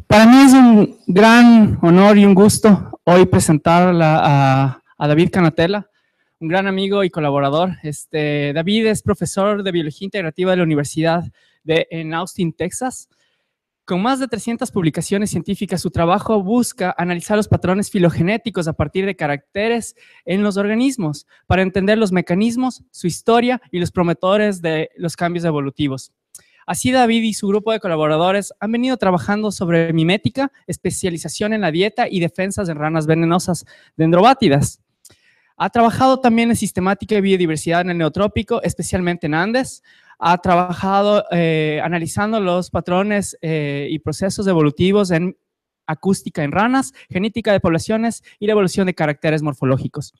Para mí es un gran honor y un gusto hoy presentar a David Cannatella, un gran amigo y colaborador. David es profesor de Biología Integrativa de la Universidad en Austin, Texas. Con más de 300 publicaciones científicas, su trabajo busca analizar los patrones filogenéticos a partir de caracteres en los organismos para entender los mecanismos, su historia y los promotores de los cambios evolutivos. Así, David y su grupo de colaboradores han venido trabajando sobre mimética, especialización en la dieta y defensas en ranas venenosas dendrobátidas. Ha trabajado también en sistemática y biodiversidad en el neotrópico, especialmente en Andes. Ha trabajado analizando los patrones y procesos evolutivos en acústica en ranas, genética de poblaciones y la evolución de caracteres morfológicos.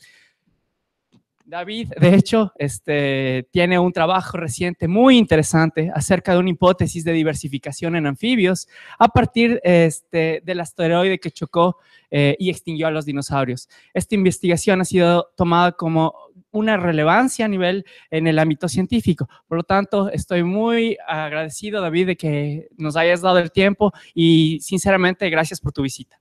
David, de hecho, tiene un trabajo reciente muy interesante acerca de una hipótesis de diversificación en anfibios a partir del asteroide que chocó y extinguió a los dinosaurios. Esta investigación ha sido tomada como una relevancia a nivel en el ámbito científico. Por lo tanto, estoy muy agradecido, David, de que nos hayas dado el tiempo y, sinceramente, gracias por tu visita.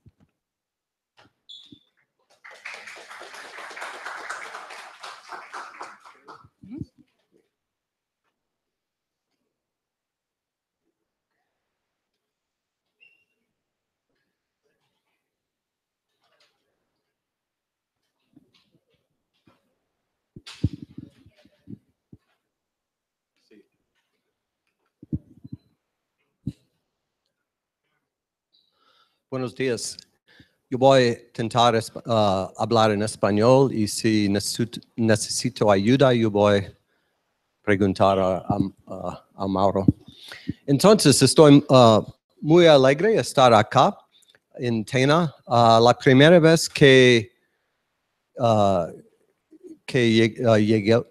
Buenos días. Yo voy a intentar hablar en español y si necesito ayuda, yo voy a preguntar a Mauro. Entonces, estoy muy alegre de estar acá en Tena. La primera vez que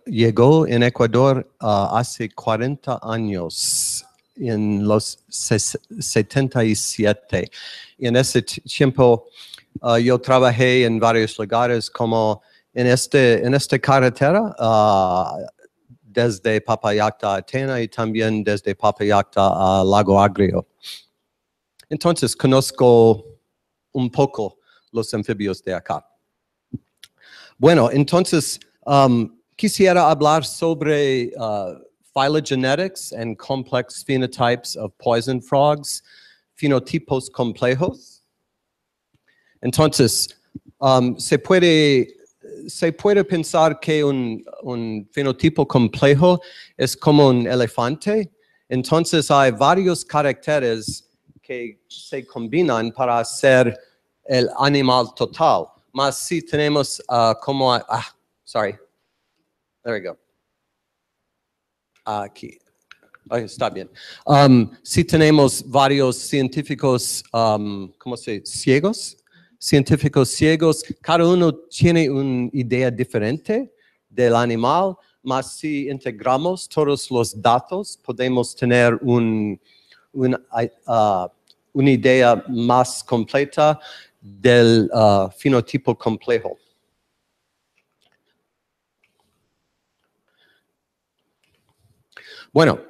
llegó en Ecuador hace 40 años. En los 77. Y en ese tiempo yo trabajé en varios lugares como en esta carretera desde Papayacta a Tena y también desde Papayacta a Lago Agrio. Entonces conozco un poco los anfibios de acá. Bueno, entonces quisiera hablar sobre Filogenetics and complex phenotypes of poison frogs, fenotipos complejos. Entonces, se puede pensar que un fenotipo complejo es como un elefante. Entonces, hay varios caracteres que se combinan para hacer el animal total. Mas si tenemos there we go. Aquí. Está bien. Si tenemos varios científicos, científicos ciegos, cada uno tiene una idea diferente del animal, mas si integramos todos los datos, podemos tener una idea más completa del fenotipo complejo. Bueno,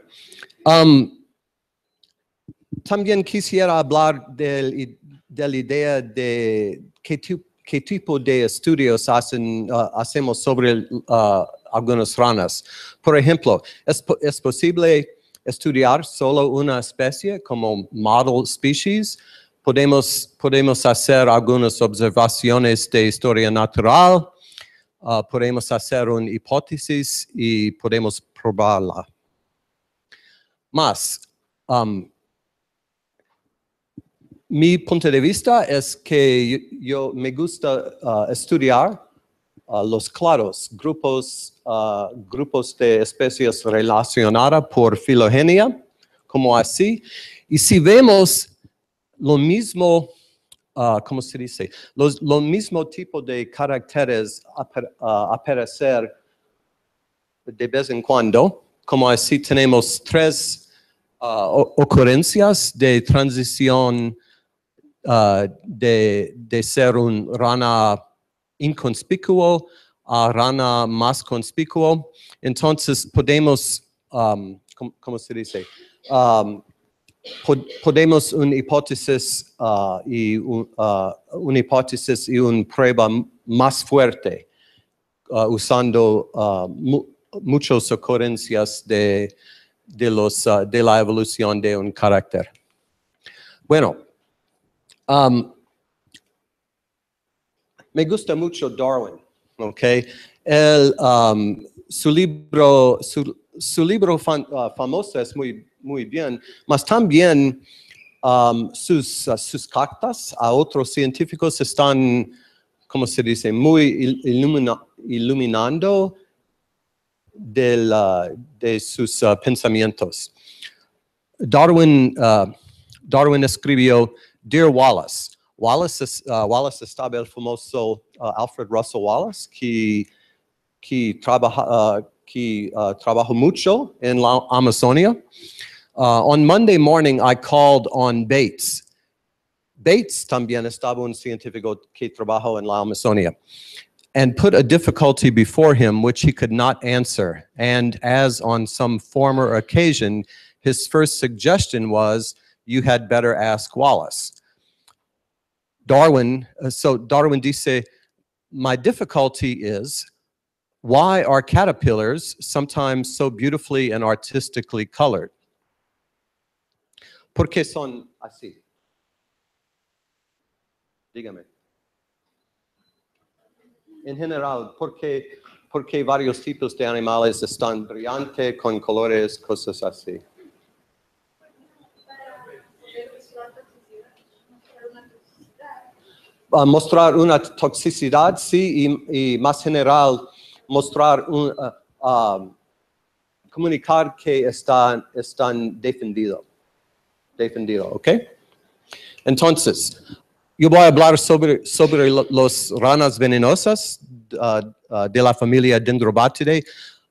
también quisiera hablar de la idea de qué tipo de estudios hacemos sobre algunas ranas. Por ejemplo, ¿es posible estudiar solo una especie como model species? Podemos hacer algunas observaciones de historia natural, podemos hacer una hipótesis y podemos probarla. Más, mi punto de vista es que yo me gusta estudiar los clados, grupos de especies relacionadas por filogenia, como así. Y si vemos lo mismo, ¿cómo se dice? Lo mismo tipo de caracteres aparecer de vez en cuando, como así tenemos tres ocurrencias de transición de ser un rana inconspicuo a rana más conspicuo. Entonces podemos, ¿cómo se dice? podemos una hipótesis y una prueba más fuerte usando muchas ocurrencias de la evolución de un carácter. Bueno, me gusta mucho Darwin, ¿ok? Su libro famoso es muy bien, mas también sus cartas a otros científicos están, ¿cómo se dice?, muy iluminando de sus pensamientos. Darwin escribió Dear Wallace. Wallace estaba el famoso Alfred Russel Wallace, que trabajó mucho en la Amazonia. On Monday morning, I called on Bates. Bates también estaba un científico que trabajó en la Amazonia, and put a difficulty before him which he could not answer. And as on some former occasion, his first suggestion was, you had better ask Wallace. Darwin dice, my difficulty is, why are caterpillars sometimes so beautifully and artistically colored? ¿Por qué son así? Dígame. En general, ¿por qué varios tipos de animales están brillantes con colores, cosas así? Mostrar una toxicidad, sí, y más general, mostrar comunicar que están defendidos, ¿ok? Entonces, yo voy a hablar sobre las ranas venenosas de la familia Dendrobatidae.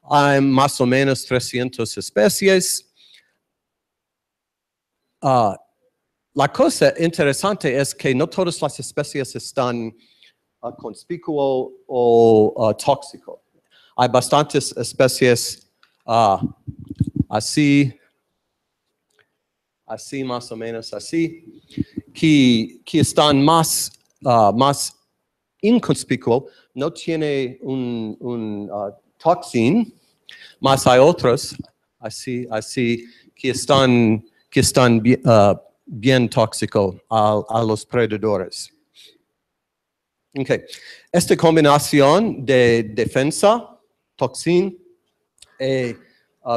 Hay más o menos 300 especies. La cosa interesante es que no todas las especies están conspicuo o tóxico. Hay bastantes especies así más o menos así, que están más inconspicuo, no tiene un toxin, mas hay otros así que están bien tóxico a los predadores. Okay. Esta combinación de defensa, toxin,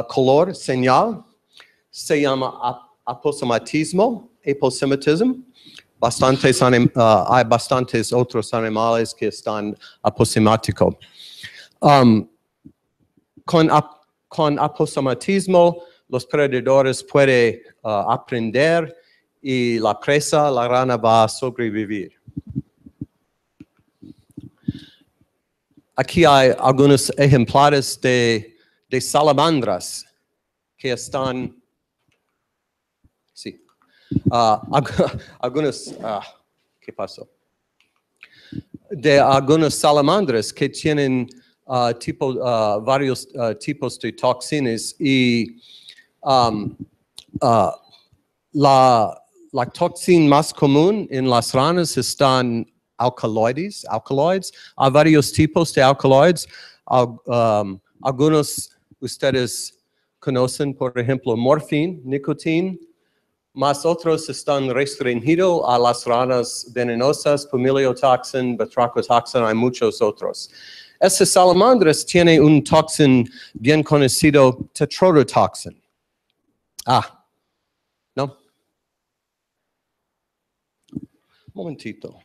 color, señal, se llama aposematismo, aposematism. Hay bastantes otros animales que están aposemáticos. Con aposematismo, los predadores pueden aprender y la presa, la rana, va a sobrevivir. Aquí hay algunos ejemplares de salamandras que están... Sí. ¿Qué pasó? De algunas salamandras que tienen varios tipos de toxinas y la toxina más común en las ranas están alcaloides. Hay varios tipos de alcaloides. Algunos ustedes conocen, por ejemplo, morfina, nicotina. Más otros están restringidos a las ranas venenosas, pumiliotoxin, batrachotoxin, hay muchos otros. Estas salamandras tienen un toxin bien conocido, tetrodotoxin. ¿No? Un momentito.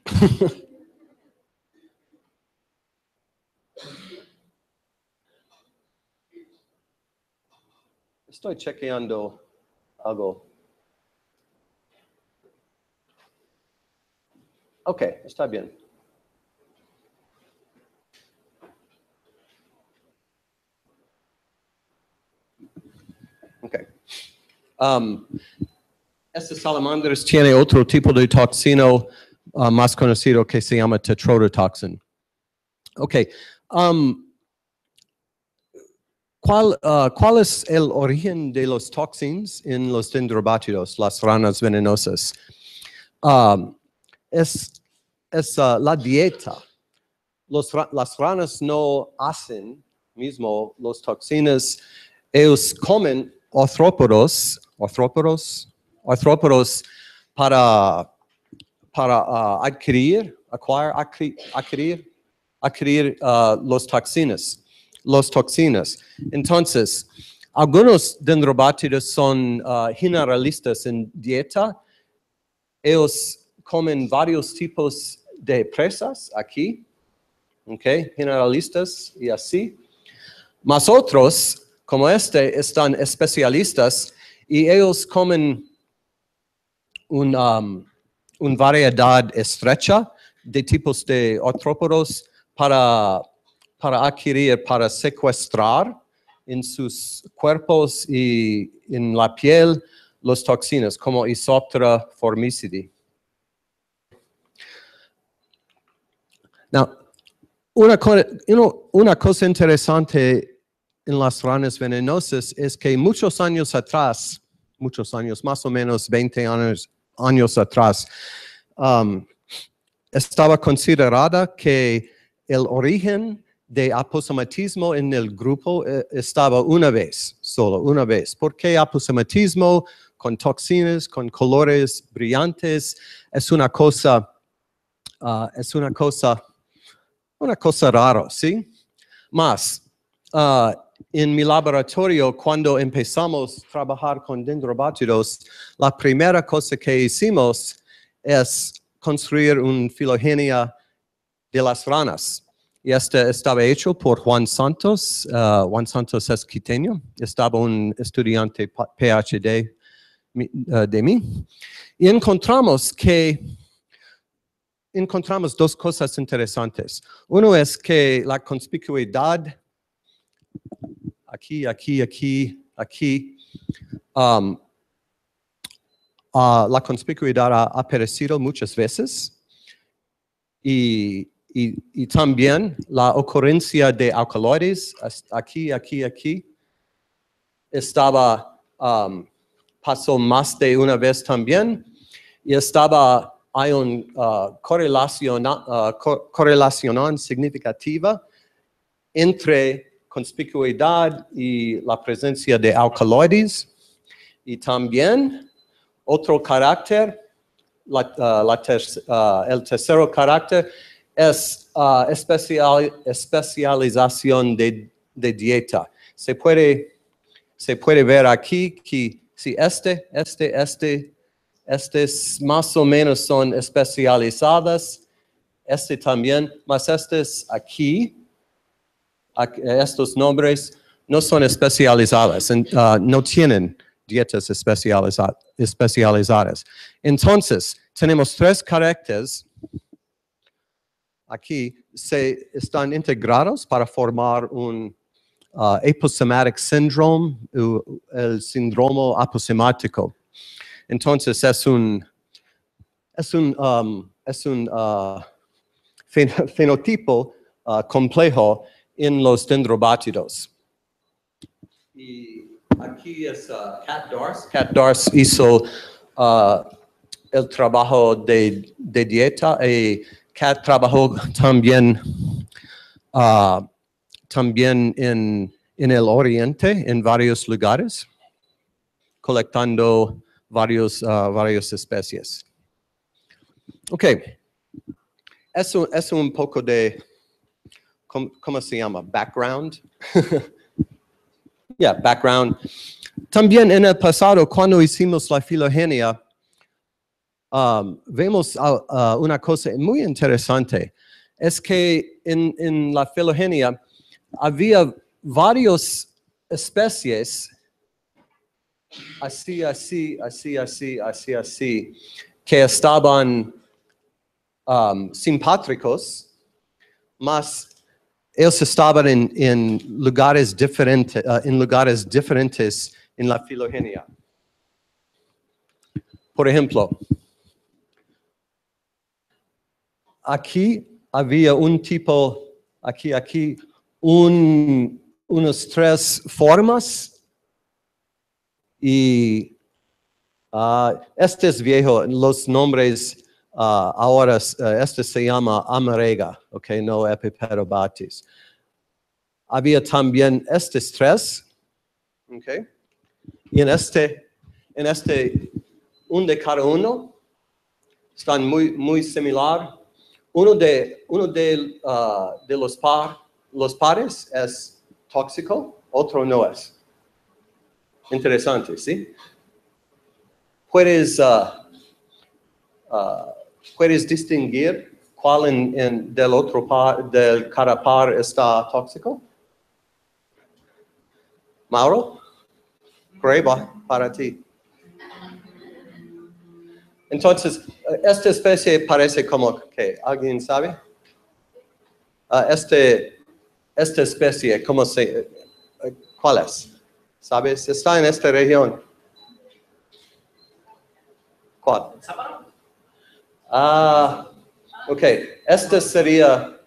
Estoy chequeando algo. Ok, está bien. Ok. Estas salamandras tienen otro tipo de toxina más conocido que se llama tetrodotoxin. Ok. ¿Cuál es el origen de los toxins en los dendrobátidos, las ranas venenosas? Es la dieta. Las ranas no hacen mismo los toxinas. Ellos comen artrópodos para adquirir los toxinas. Entonces, algunos dendrobátidos son generalistas en dieta. Ellos comen varios tipos de presas aquí, okay, generalistas y así. Más otros, como este, están especialistas y ellos comen una variedad estrecha de tipos de artrópodos para adquirir, para secuestrar en sus cuerpos y en la piel los toxinas, como Isoptera formicidi. Now, una cosa interesante en las ranas venenosas es que muchos años atrás, más o menos 20 años atrás, estaba considerada que el origen de aposematismo en el grupo estaba una vez. ¿Por qué aposematismo con toxinas, con colores brillantes? Es una cosa rara, ¿sí? Más, en mi laboratorio, cuando empezamos a trabajar con dendrobátidos, la primera cosa que hicimos es construir una filogenia de las ranas. Y este estaba hecho por Juan Santos. Juan Santos es quiteño. Estaba un estudiante PhD de mí. Y encontramos dos cosas interesantes. Uno es que la conspicuidad, aquí, la conspicuidad ha aparecido muchas veces. Y también la ocurrencia de alcaloides, aquí, pasó más de una vez también, y hay una correlación significativa entre conspicuidad y la presencia de alcaloides, y también otro carácter. El tercer carácter es especialización de dieta. Se puede ver aquí que si estas más o menos son especializadas, también, más aquí, estos nombres no son especializadas, no tienen dietas especializadas. Entonces, tenemos tres caracteres aquí, están integrados para formar un aposematic syndrome, el síndrome aposemático. Entonces, es un fenotipo complejo en los dendrobátidos. Y aquí es Cat Dars. Cat Dars hizo el trabajo de dieta y Cat trabajó también en el oriente, en varios lugares, colectando varias especies. Ok, es un poco de, ¿cómo se llama? Background. Background. También en el pasado, cuando hicimos la filogenia, vemos una cosa muy interesante. Es que en la filogenia había varias especies así, que estaban simpátricos, mas ellos estaban en lugares diferentes en la filogenia. Por ejemplo, aquí había un tipo, un unas 3 formas y este es viejo, los nombres ahora, este se llama amarega, ok, no Epiperobates. Había también estos 3, ok, y en este, un de cada uno, están muy similar. Uno de los pares es tóxico, otro no es. Interesante, ¿sí? Puedes distinguir cuál del otro par, del cada par está tóxico. Mauro, prueba para ti. Entonces, esta especie parece como que ¿alguien sabe? Esta especie, ¿cuál es? ¿Sabes? Está en esta región. ¿Cuál? Ok. Este sería,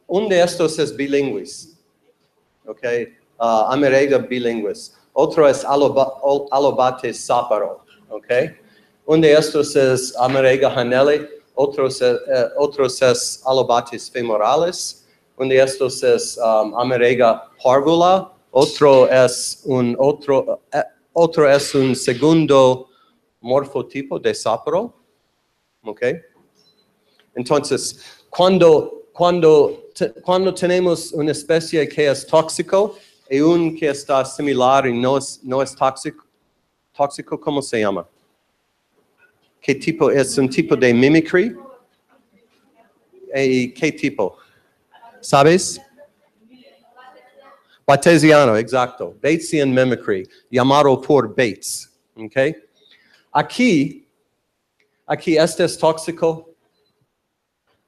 uno de estos es bilingües. Ok. Amarega bilingües. Otro es Alobates saparo. Ok. Uno de estos es Amarega hanelli. Otros es Alobates femorales. Uno de estos es Amarega parvula. Otro es un segundo morfotipo de saparo. ¿Ok? Entonces, cuando tenemos una especie que es tóxico y un que está similar y no es tóxico, ¿cómo se llama? ¿Qué tipo? ¿Es un tipo de mimicry? ¿Y qué tipo? ¿Sabes? Batesiano, exacto. Batesian mimicry, llamado por Bates. ¿Ok? Aquí este es tóxico.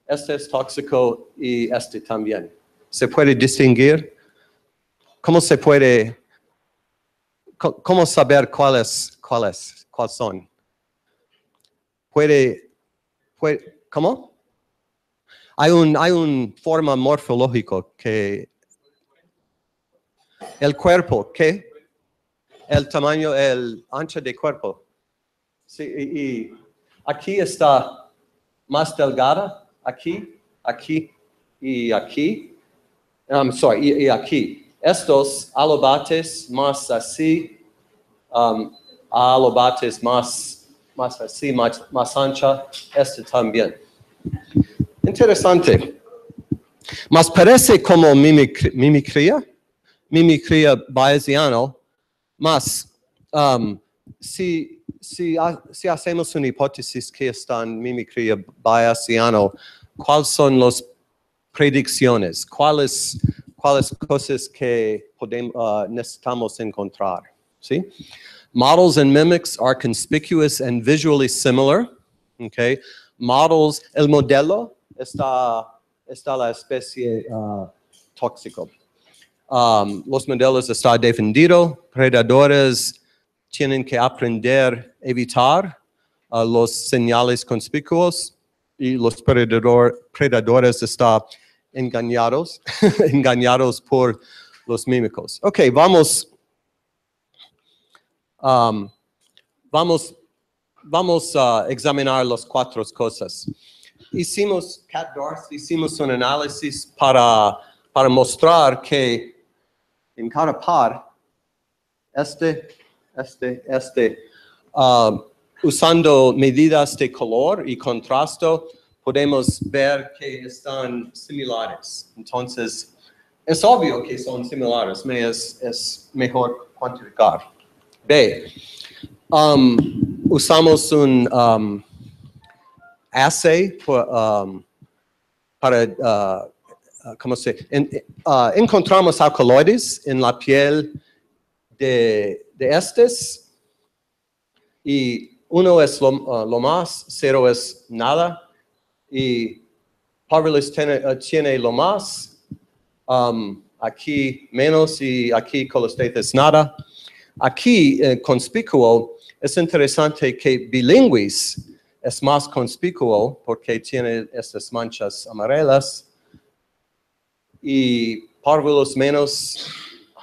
Este es tóxico y este también. ¿Se puede distinguir? ¿Cómo saber cuáles son? ¿Cómo? Hay un forma morfológica que el cuerpo, ¿qué? El tamaño, el ancho de cuerpo. Sí, y aquí está más delgada, aquí y aquí. Y aquí. Estos alobates más así, alobates más así, más ancha, este también. Interesante. Mas parece como mimicría bayesiano, mas si hacemos una hipótesis que está en mimicría bayesiano, ¿cuáles son las predicciones? ¿Cuáles cosas que necesitamos encontrar? ¿Sí? Models and mimics are conspicuous and visually similar. Okay? Models, el modelo está la especie tóxico. Los modelos están defendidos, predadores tienen que aprender a evitar los señales conspicuos y los predadores están engañados, engañados por los mímicos. Ok, vamos a examinar las 4 cosas. Hicimos un análisis para mostrar que en cada par, usando medidas de color y contraste, podemos ver que están similares. Entonces, es obvio que son similares, es mejor cuantificar. B. Usamos un assay para encontramos alcaloides en la piel de estos, y 1 es lo más, 0 es nada, y Parvilis tiene lo más, aquí menos y aquí cholestasis nada. Aquí conspicuo, es interesante que bilingües es más conspicuo porque tiene estas manchas amarelas, y Parvulus menos,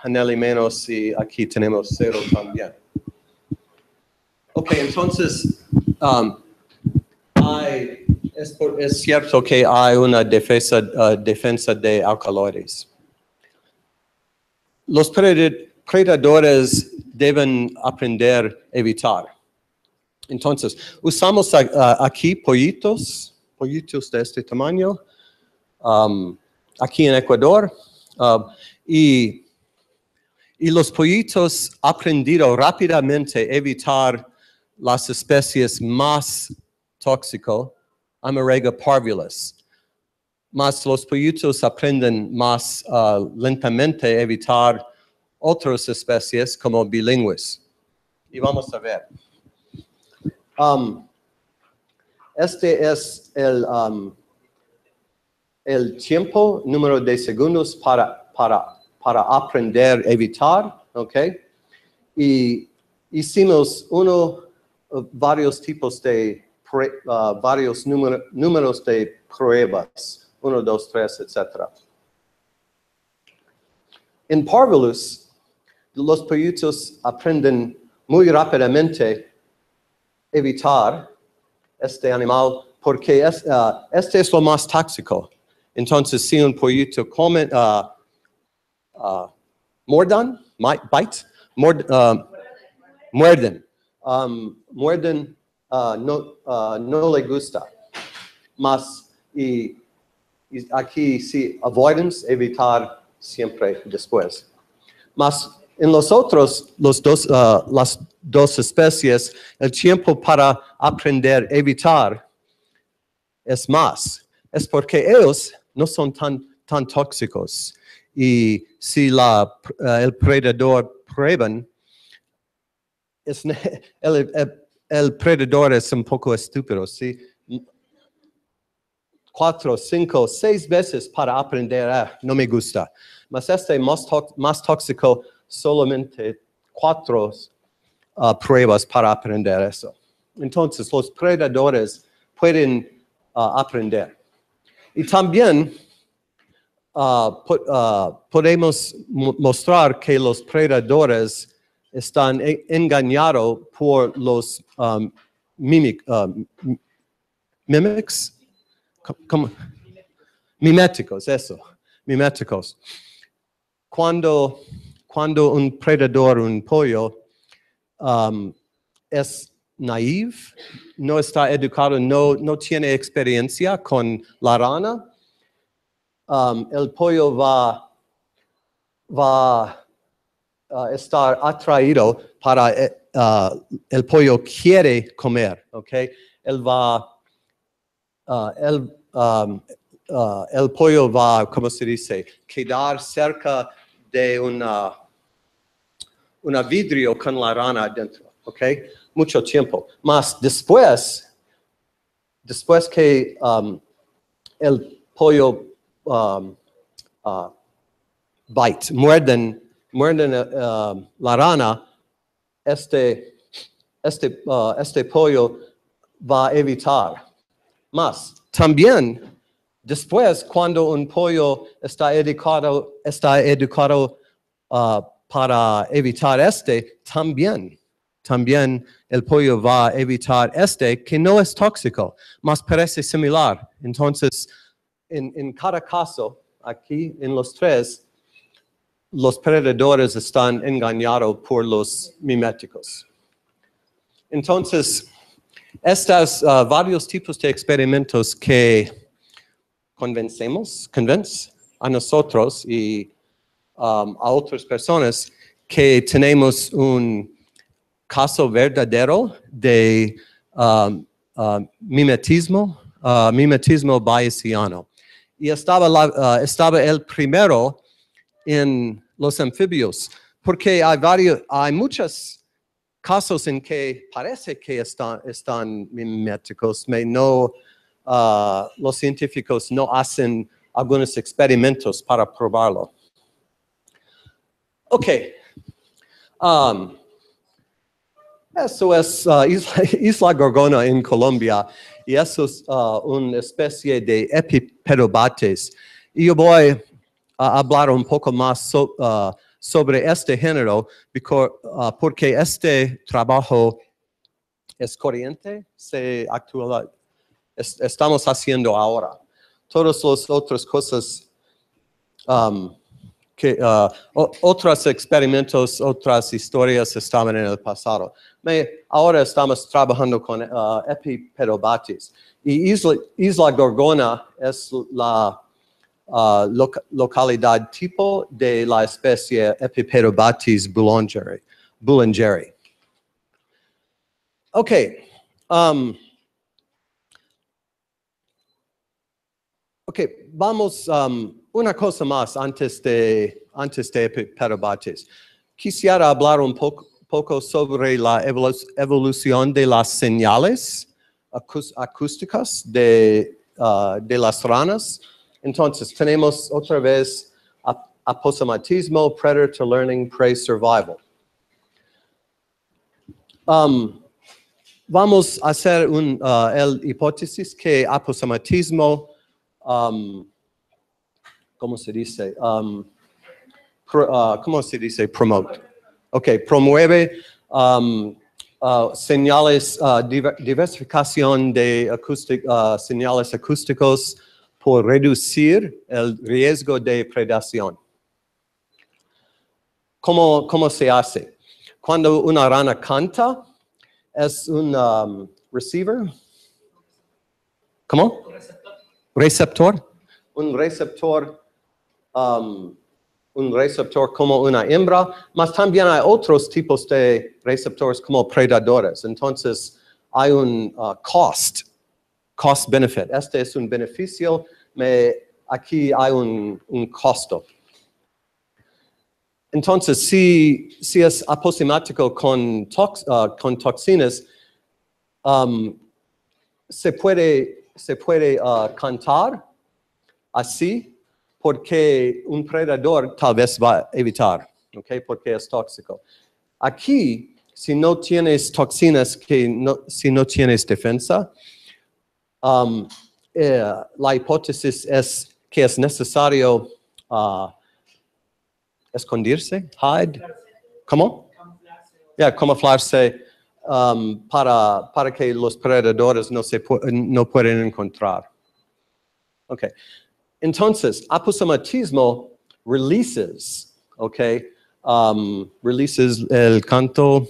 Hanelli menos, y aquí tenemos 0 también. Ok, entonces, es cierto que hay una defensa de alcaloides. Los predadores deben aprender a evitar. Entonces, usamos aquí pollitos de este tamaño, aquí en Ecuador, y los pollitos aprendieron rápidamente a evitar las especies más tóxicas, Amarega parvulus. Mas los pollitos aprenden más lentamente a evitar otras especies como bilingües. Y vamos a ver. Este es el tiempo, número de segundos para aprender a evitar, ¿ok? Y hicimos varios tipos de, varios números de pruebas, 1, 2, 3, etc. En Parvulus, los pollitos aprenden muy rápidamente evitar este animal porque este es lo más tóxico. Entonces, si un pollito come, muerden, no le gusta. Mas, y aquí sí, avoidance, evitar siempre después. Mas, en los otros, las dos especies, el tiempo para aprender a evitar es más. Es porque ellos no son tan tóxicos. Y si el predador prueban, el predador es un poco estúpido, ¿sí? 4, 5, 6 veces para aprender, no me gusta. Mas este más tóxico, solamente 4 pruebas para aprender eso. Entonces, los predadores pueden aprender. Y también podemos mostrar que los predadores están engañados por los miméticos, eso, miméticos. Cuando un predador, un pollo, es naive, no está educado, no tiene experiencia con la rana, el pollo va a estar atraído para el pollo quiere comer, ¿ok? El pollo va, ¿cómo se dice? Quedar cerca de una vidrio con la rana adentro, ¿ok? Mucho tiempo. Mas después que el pollo muerden la rana, este pollo va a evitar. Mas también después, cuando un pollo está educado para evitar también el pollo va a evitar que no es tóxico, mas parece similar. Entonces, en cada caso, aquí en los 3, los predadores están engañados por los miméticos. Entonces, estos varios tipos de experimentos que convence a nosotros y a otras personas que tenemos un caso verdadero de mimetismo bayesiano. Y estaba el primero en los anfibios, porque hay muchos casos en que parece que están miméticos, pero los científicos no hacen algunos experimentos para probarlo. Ok. Eso es Isla Gorgona en Colombia, y eso es una especie de epipedobates. Y yo voy hablar un poco más sobre este género, porque este trabajo es corriente, estamos haciendo ahora. Todas las otras cosas, otros experimentos, otras historias estaban en el pasado. Ahora estamos trabajando con epipedobates. Y Isla Gorgona es la localidad tipo de la especie Epipedobates boulangeri. Ok. Ok, vamos, una cosa más antes de Epipedobates. Quisiera hablar un poco sobre la evolución de las señales acústicas de las ranas. Entonces, tenemos otra vez aposematismo, predator learning, prey survival. Vamos a hacer el hipótesis que aposematismo, ¿cómo se dice? ¿Cómo se dice? Promote. Ok, promueve señales, diversificación de señales acústicos por reducir el riesgo de predación. ¿Cómo se hace? Cuando una rana canta, es un receiver. ¿Cómo? Receptor. Un receptor como una hembra, mas también hay otros tipos de receptores como predadores. Entonces, hay un cost benefit. Este es un beneficio, aquí hay un costo. Entonces, si es aposemático con toxinas, se puede cantar así, porque un predador tal vez va a evitar, ¿okay? Porque es tóxico. Aquí, si no tienes toxinas, si no tienes defensa, la hipótesis es que es necesario esconderse, hide. ¿Cómo? Camuflarse para que los predadores no puedan encontrar. Okay. Entonces, aposematismo releases el canto,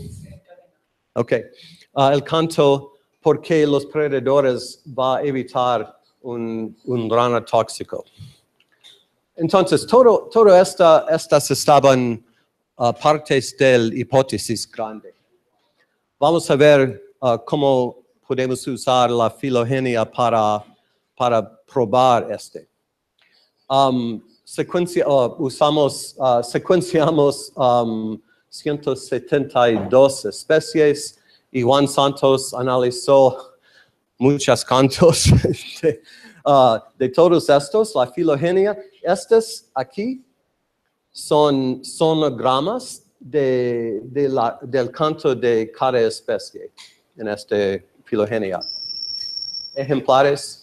el canto porque los predadores van a evitar un rana tóxico. Entonces, todo estas estaban partes del hipótesis grande. Vamos a ver cómo podemos usar la filogenia para probar este. Secuenciamos 172 especies y Juan Santos analizó muchos cantos de todos estos, la filogenia. Estos aquí son sonogramas del canto de cada especie en esta filogenia. Ejemplares.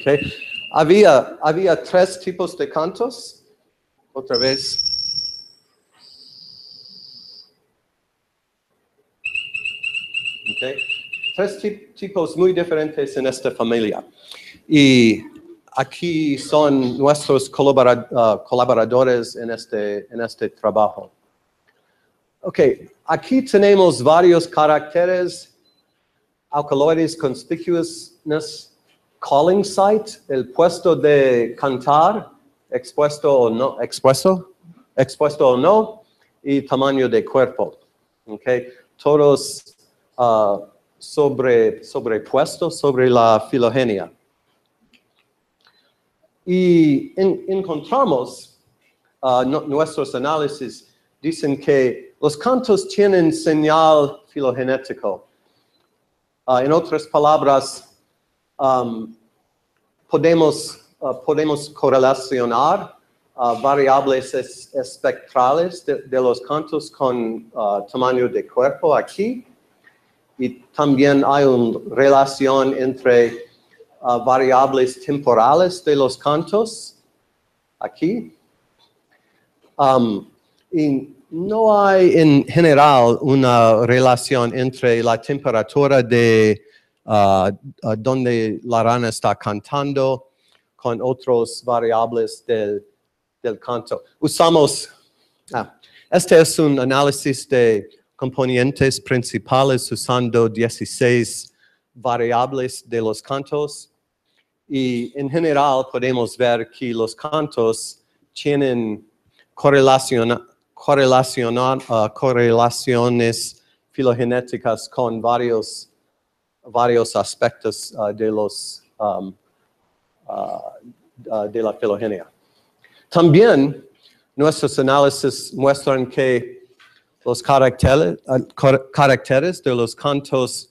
Okay. Había 3 tipos de cantos. Otra vez. Okay. 3 tipos muy diferentes en esta familia. Y aquí son nuestros colaboradores en este trabajo. Okay. Aquí tenemos varios caracteres. Alcaloides conspicuousness. Calling site, el puesto de cantar, expuesto o no, y tamaño de cuerpo. Okay. Todos sobrepuestos sobre la filogenia. Y encontramos, nuestros análisis dicen que los cantos tienen señal filogenético. En otras palabras, podemos correlacionar variables espectrales de los cantos con tamaño de cuerpo aquí. Y también hay una relación entre variables temporales de los cantos, aquí. Y no hay en general una relación entre la temperatura de donde la rana está cantando con otras variables del canto. Este es un análisis de componentes principales usando 16 variables de los cantos. Y en general podemos ver que los cantos tienen correlaciones filogenéticas con varios aspectos de la filogenia. También nuestros análisis muestran que los caracteres de los cantos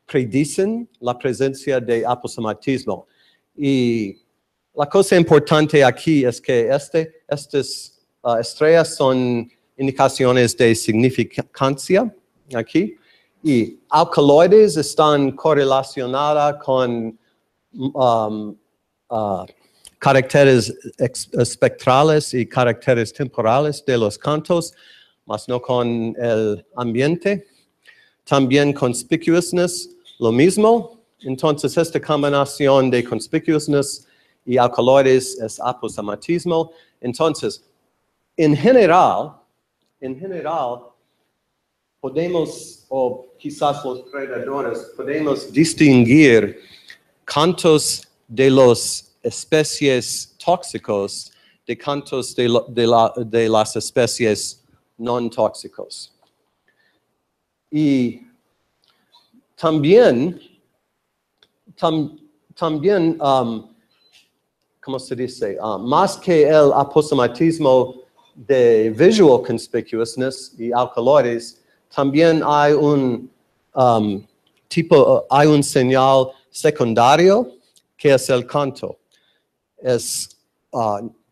predicen la presencia de aposematismo. Y la cosa importante aquí es que estas estrellas son indicaciones de significancia aquí. Y alcaloides están correlacionadas con caracteres espectrales y caracteres temporales de los cantos, mas no con el ambiente. También conspicuousness, lo mismo. Entonces, esta combinación de conspicuousness y alcaloides es aposematismo. Entonces, en general, podemos, o quizás los predadores, podemos distinguir cantos de las especies tóxicos de cantos de las especies no tóxicos. Y también, ¿cómo se dice? Más que el aposematismo de visual conspicuousness y alcaloides, también hay un señal secundario que es el canto.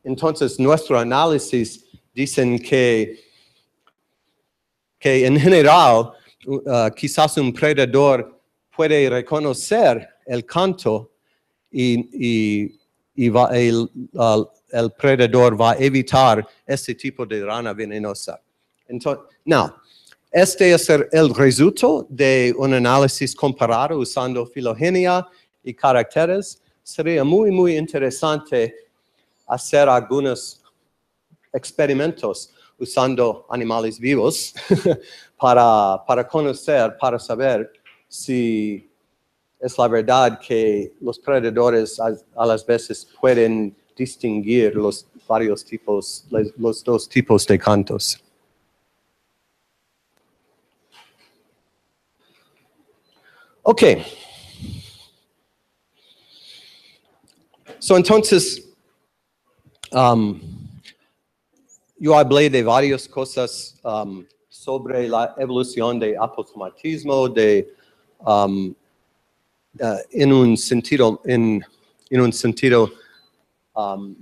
Entonces, nuestro análisis dicen que en general, quizás un predador puede reconocer el canto y el predador va a evitar este tipo de rana venenosa. Entonces, este es el resultado de un análisis comparado usando filogenia y caracteres. Sería muy, muy interesante hacer algunos experimentos usando animales vivos para conocer, para saber si es la verdad que los predadores a las veces pueden distinguir los dos tipos de cantos. Ok. Entonces, yo hablé de varias cosas sobre la evolución de aposematismo, en un sentido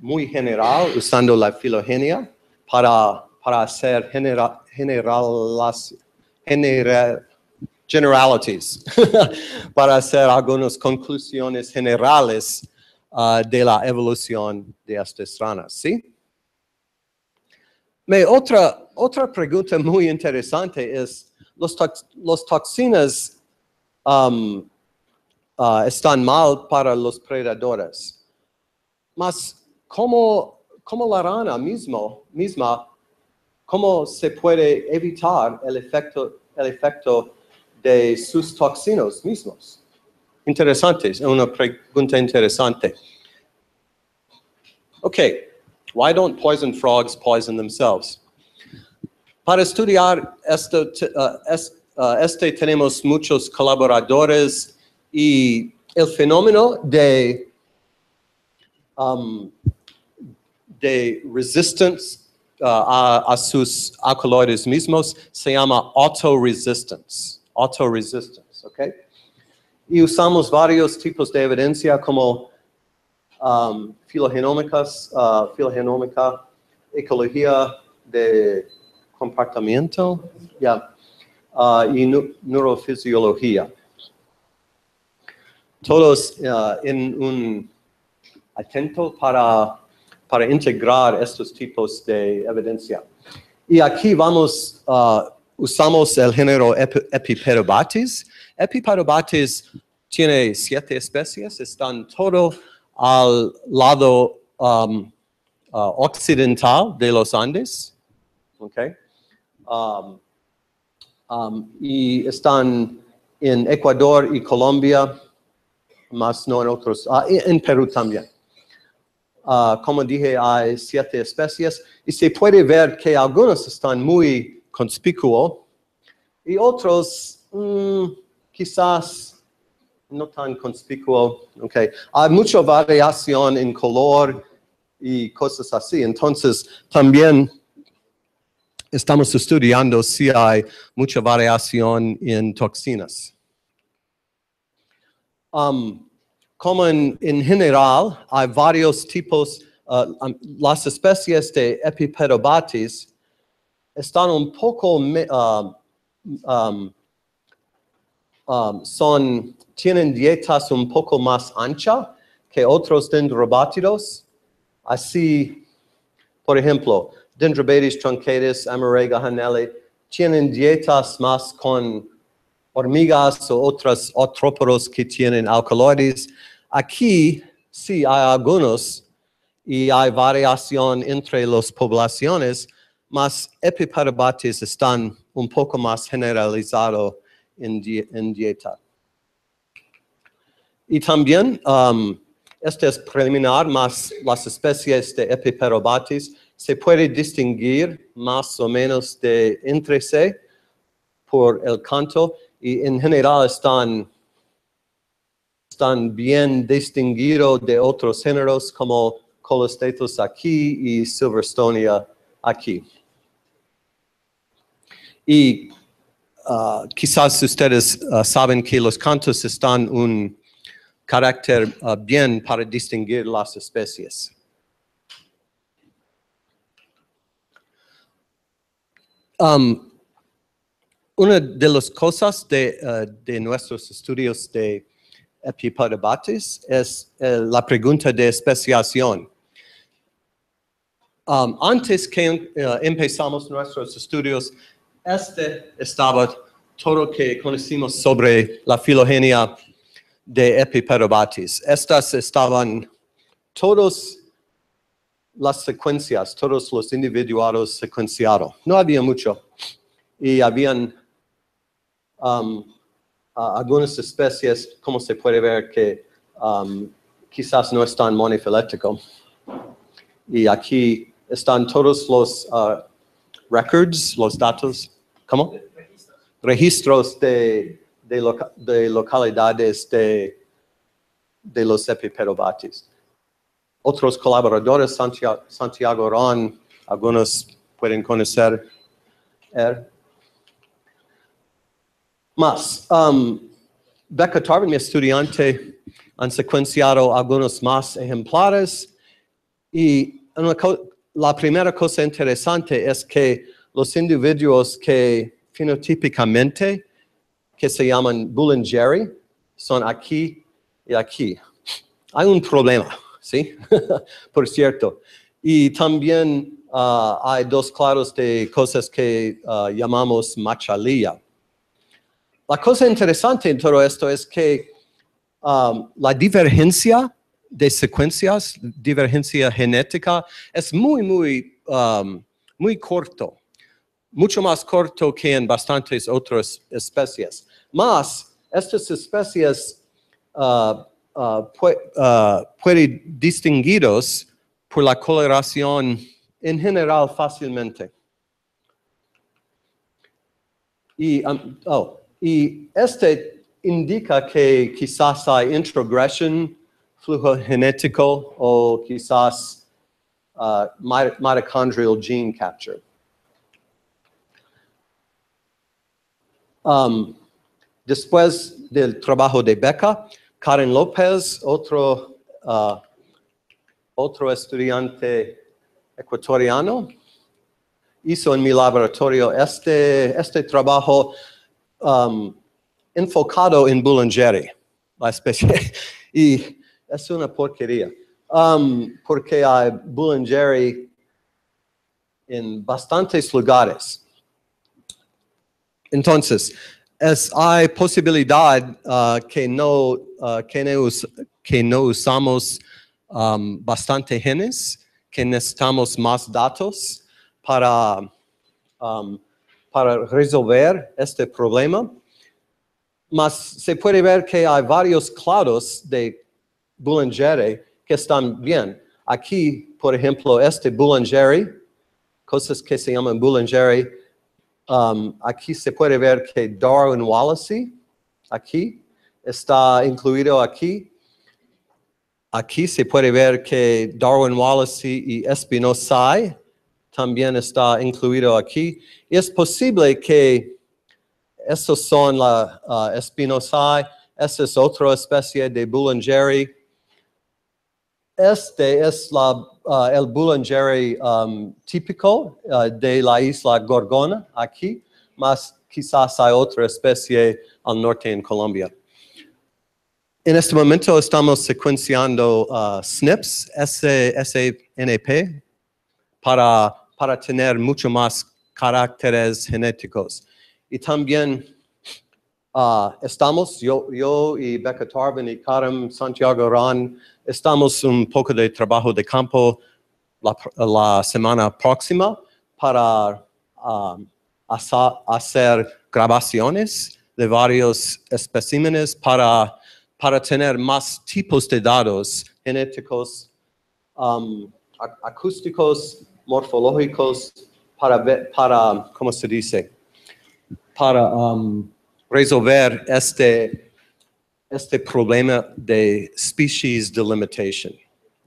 muy general, usando la filogenia para hacer generalities, para hacer algunas conclusiones generales de la evolución de estas ranas, ¿sí? Otra pregunta muy interesante es, ¿los toxinas están mal para los predadores? Mas, ¿cómo la rana misma, cómo se puede evitar el efecto de sus toxinas mismos? Interesante, es una pregunta interesante. Okay. Why don't poison frogs poison themselves? Para estudiar tenemos muchos colaboradores y el fenómeno de resistance a sus alcaloides mismos se llama auto-resistance, ¿ok? Y usamos varios tipos de evidencia como filogenómica, ecología de comportamiento, y neurofisiología. todos en un atento para integrar estos tipos de evidencia. Y aquí usamos el género Epiperobates. Epiperobates tiene 7 especies, están todo al lado occidental de los Andes, okay. Y están en Ecuador y Colombia, más no en otros, en Perú también. Como dije, hay 7 especies y se puede ver que algunos están muy conspicuos y otros quizás no tan conspicuos. Okay. Hay mucha variación en color y cosas así. Entonces, también estamos estudiando si hay mucha variación en toxinas. Como en general, hay varios tipos, las especies de Epiperobates están un poco, tienen dietas un poco más anchas que otros dendrobátidos. Así, por ejemplo, Dendrobates truncatus, Amarega hanelli, tienen dietas más con hormigas o otros artrópodos que tienen alcaloides. Aquí sí hay algunos y hay variación entre las poblaciones, mas Epiperobates están un poco más generalizados en dieta. Y también, este es preliminar, más las especies de Epiperobates se puede distinguir más o menos de entre sí por el canto y en general están bien distinguidos de otros géneros como Colostetus aquí y Silverstonia aquí. Y quizás ustedes saben que los cantos están un carácter bien para distinguir las especies. Una de las cosas de nuestros estudios de Epiperobates es la pregunta de especiación. Antes que empezamos nuestros estudios, estaba todo lo que conocimos sobre la filogenia de Epiperobates. Estas estaban todas las secuencias, todos los individuados secuenciados. No había mucho. Y habían algunas especies, como se puede ver, que quizás no están monofiléticos. Y aquí están todos los records, los datos, ¿cómo? Registros de localidades de los Epiperobates. Otros colaboradores, Santiago Ron, algunos pueden conocer. Más, Becca Tarvin, mi estudiante, han secuenciado algunos más ejemplares y la primera cosa interesante es que los individuos que fenotípicamente, que se llaman Bulengeri, son aquí y aquí. Hay un problema, ¿sí? Por cierto. Y también hay 2 clados de cosas que llamamos machalía. La cosa interesante en todo esto es que la divergencia de secuencias, divergencia genética, es muy corto. Mucho más corto que en bastantes otras especies. Más, estas especies pueden distinguirlos por la coloración en general fácilmente. Y este indica que quizás hay introgression, flujo genético o quizás mitochondrial gene capture. Después del trabajo de Becca, Karen López, otro estudiante ecuatoriano, hizo en mi laboratorio este trabajo enfocado en Bulengeri. la especie. Y es una porquería. Porque hay Bulangeri en bastantes lugares. Entonces, hay posibilidad que no usamos bastante genes, que necesitamos más datos para resolver este problema. Mas se puede ver que hay varios clados de Bulangeri que están bien. Aquí, por ejemplo, este Bulangeri, cosas que se llaman Bulangeri, aquí se puede ver que Darwin-Wallace, aquí, está incluido aquí. Aquí se puede ver que Darwin-Wallace y Espinosae también está incluido aquí. Y es posible que estos son la Espinosae, esta es otra especie de Bulangeri. Este es el Bulangeri típico de la isla Gorgona, aquí, mas quizás hay otra especie al norte en Colombia. En este momento estamos secuenciando SNPs, SNP, para tener mucho más caracteres genéticos. Y también estamos, yo y Becca Tarvin y Karim Santiago Ran, estamos un poco de trabajo de campo la semana próxima para hacer grabaciones de varios especímenes para tener más tipos de datos genéticos, acústicos, morfológicos, para ¿cómo se dice? Para resolver este problema de species delimitation.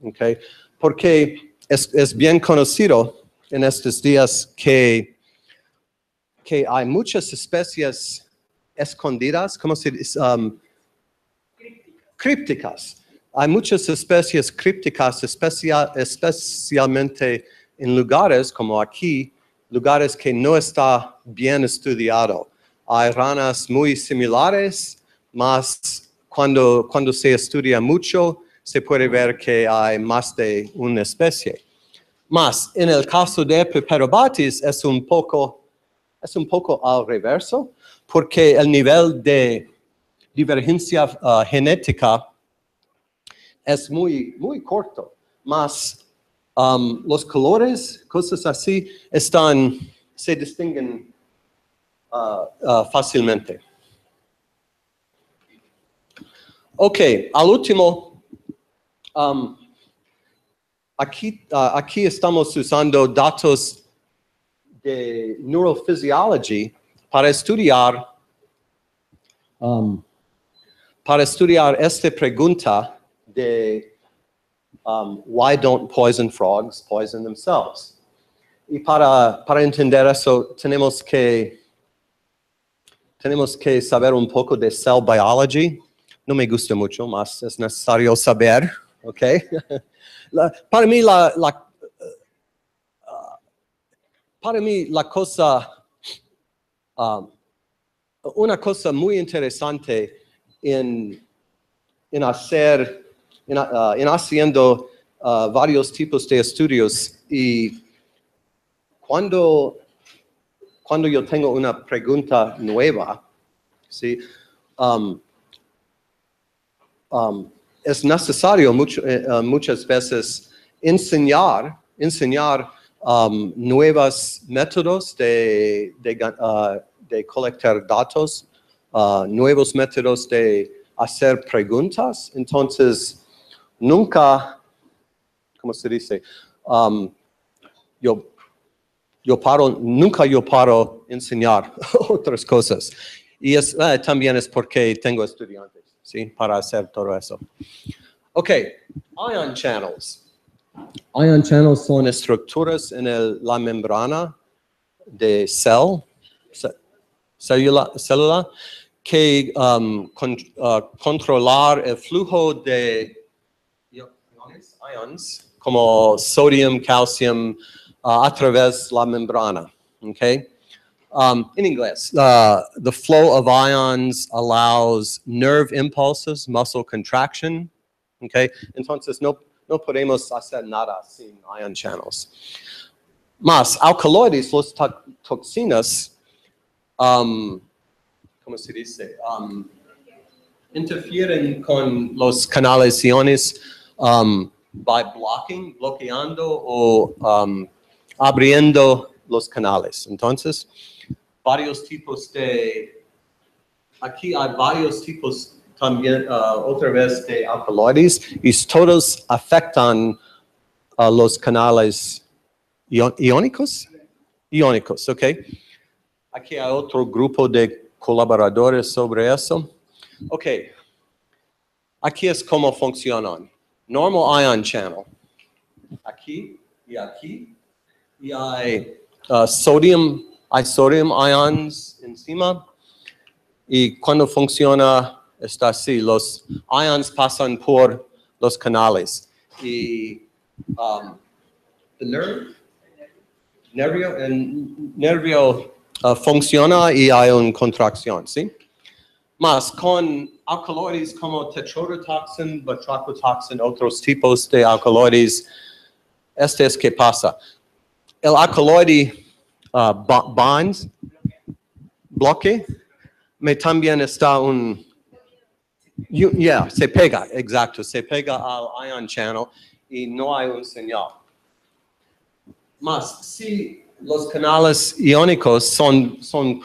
¿Okay? Porque es bien conocido en estos días que hay muchas especies escondidas, ¿cómo se dice? Crípticas. Hay muchas especies crípticas, especialmente en lugares como aquí, lugares que no está bien estudiado. Hay ranas muy similares, mas cuando se estudia mucho, se puede ver que hay más de una especie. Mas en el caso de Piperobatis es un poco al reverso, porque el nivel de divergencia genética es muy, muy corto. Mas los colores, cosas así, se distinguen fácilmente. Ok, al último, aquí estamos usando datos de neurofisiología para estudiar esta pregunta de why don't poison frogs poison themselves? Y para entender eso tenemos que saber un poco de cell biology. No me gusta mucho, mas es necesario saber, ¿ok? Para mí una cosa muy interesante en haciendo varios tipos de estudios y cuando yo tengo una pregunta nueva, ¿sí? Es necesario muchas veces enseñar nuevos métodos de colectar datos, nuevos métodos de hacer preguntas. Entonces, nunca, ¿cómo se dice? Nunca yo paro enseñar otras cosas. Y también es porque tengo estudiantes, ¿sí? Para hacer todo eso. Ok, ion channels. Ion channels son estructuras en la membrana de célula que controlar el flujo de ions como sodium, calcium, a través de la membrana. Okay? In inglés, the flow of ions allows nerve impulses, muscle contraction. Okay, entonces no podemos hacer nada sin ion channels. Más, alcaloides, los toxinas, ¿cómo se dice? Interfieren con los canales iones bloqueando o abriendo los canales. Entonces, aquí hay varios tipos también, otra vez, de alcaloides, y todos afectan los canales iónicos, ¿ok? Aquí hay otro grupo de colaboradores sobre eso. Ok, aquí es cómo funcionan. Normal ion channel, aquí, y hay sodium ions encima, y cuando funciona está así, los ions pasan por los canales, y el nervio funciona y hay una contracción, ¿sí? Más con alcaloides como tetrodotoxin, batracotoxin, otros tipos de alcaloides, es que pasa. El alcaloide bloque, también está se pega, exacto, se pega al ion channel y no hay un señal. Más, si los canales iónicos son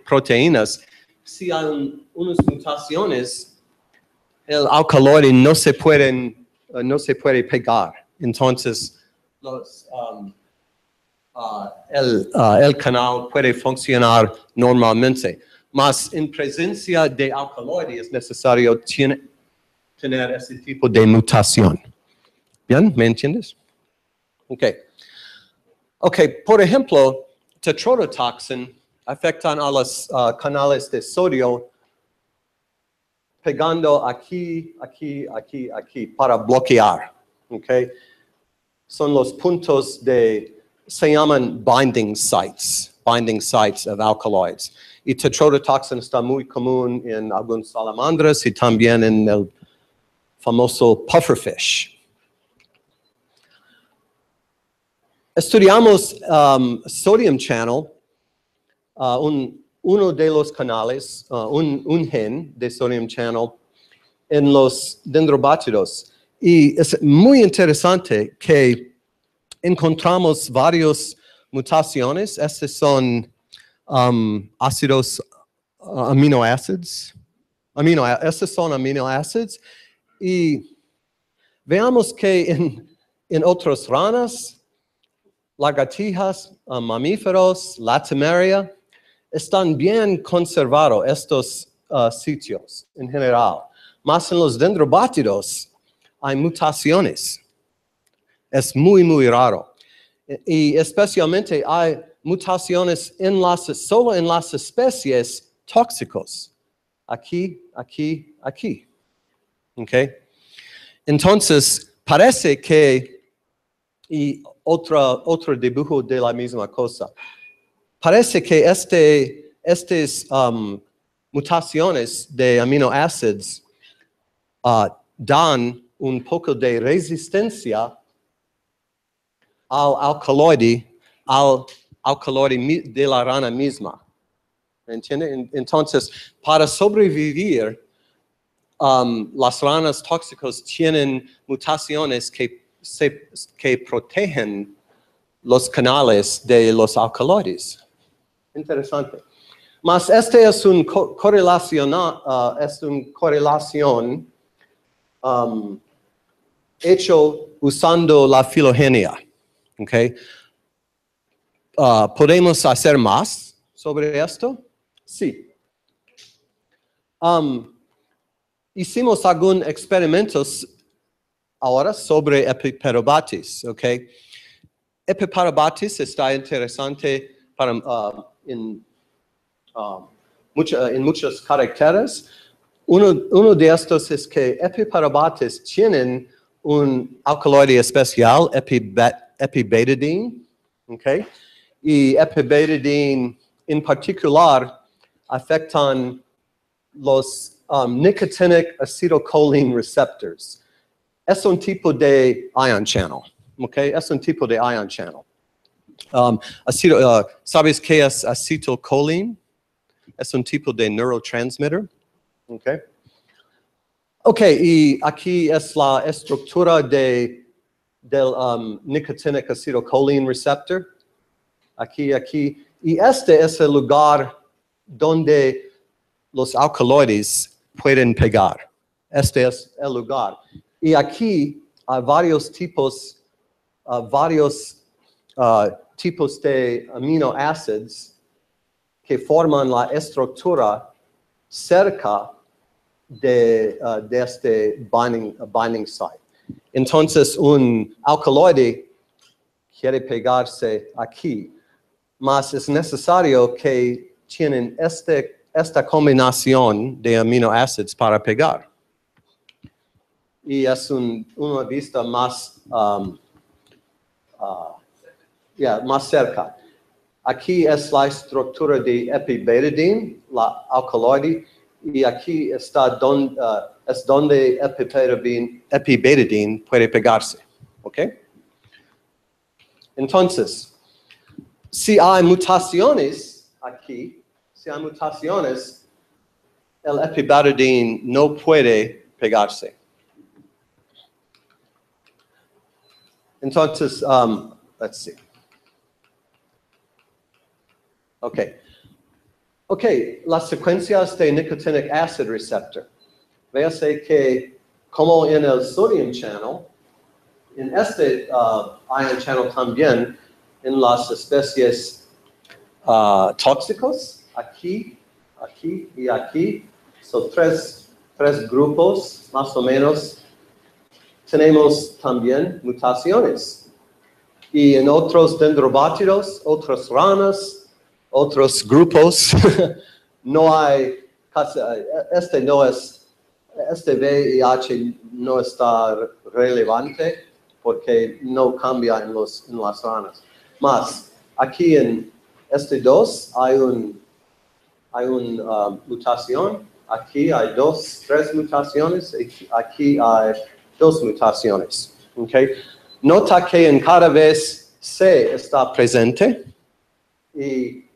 proteínas, si hay unas mutaciones, el alcaloide no se puede pegar. Entonces, el canal puede funcionar normalmente. Mas en presencia de alcaloide es necesario tener ese tipo de mutación. ¿Bien? ¿Me entiendes? Ok, por ejemplo, tetrodotoxin afectan a los canales de sodio pegando aquí para bloquear. Okay? Son los puntos se llaman binding sites of alkaloids. Y tetrodotoxin está muy común en algunas salamandras y también en el famoso pufferfish. Estudiamos sodium channel, uno de los canales, un gen de sodium channel en los dendrobátidos. Y es muy interesante que encontramos varias mutaciones. Estos son aminoácidos. Estos son aminoácidos. Y veamos que en otras ranas, lagartijas, mamíferos, latimeria, están bien conservados estos sitios en general. Más en los dendrobátidos hay mutaciones. Es muy, muy raro. Y especialmente hay mutaciones solo en las especies tóxicos. Aquí. Okay. Entonces, parece que, y otro dibujo de la misma cosa, parece que estas mutaciones de aminoácidos dan un poco de resistencia al alcaloide de la rana misma. ¿Entiende? Entonces, para sobrevivir, las ranas tóxicas tienen mutaciones que protegen los canales de los alcaloides. Interesante. Mas es una correlación hecho usando la filogenia. Okay. ¿Podemos hacer más sobre esto? Sí. Hicimos algunos experimentos ahora sobre epiperobatis. Okay. Epiperobatis está interesante en muchos caracteres. Uno de estos es que epiperobatis tienen un alcaloide especial, epibetadine, okay? Y epibetadine en particular, afectan los nicotinic acetylcholine receptors. Es un tipo de ion channel, ¿ok? Es un tipo de ion channel. ¿Sabes qué es acetylcholine? Es un tipo de neurotransmitter, ¿ok? Ok, y aquí es la estructura del nicotinic acetylcholine receptor. Aquí. Y este es el lugar donde los alcaloides pueden pegar. Este es el lugar. Y aquí hay varios tipos de aminoácidos que forman la estructura cerca de este binding site. Entonces, un alcaloide quiere pegarse aquí, mas es necesario que tienen esta combinación de aminoácidos para pegar. Y es una vista más cerca. Aquí es la estructura de epibetadine, la alcaloide, y aquí está donde epibetadine puede pegarse. ¿Ok? Entonces, si hay mutaciones aquí, el epibetadine no puede pegarse. Entonces, let's see. Ok, las secuencias de nicotinic acid receptor. Véase que como en el sodium channel, en este ion channel también, en las especies tóxicos, aquí y aquí, son tres grupos más o menos. Tenemos también mutaciones. Y en otros dendrobátidos, otras ranas, otros grupos, no hay, este VIH no está relevante porque no cambia en las ranas. Más, aquí en este 2 hay una mutación, aquí hay 3 mutaciones, y aquí hay 2 mutaciones. Okay? Nota que en cada vez C está presente y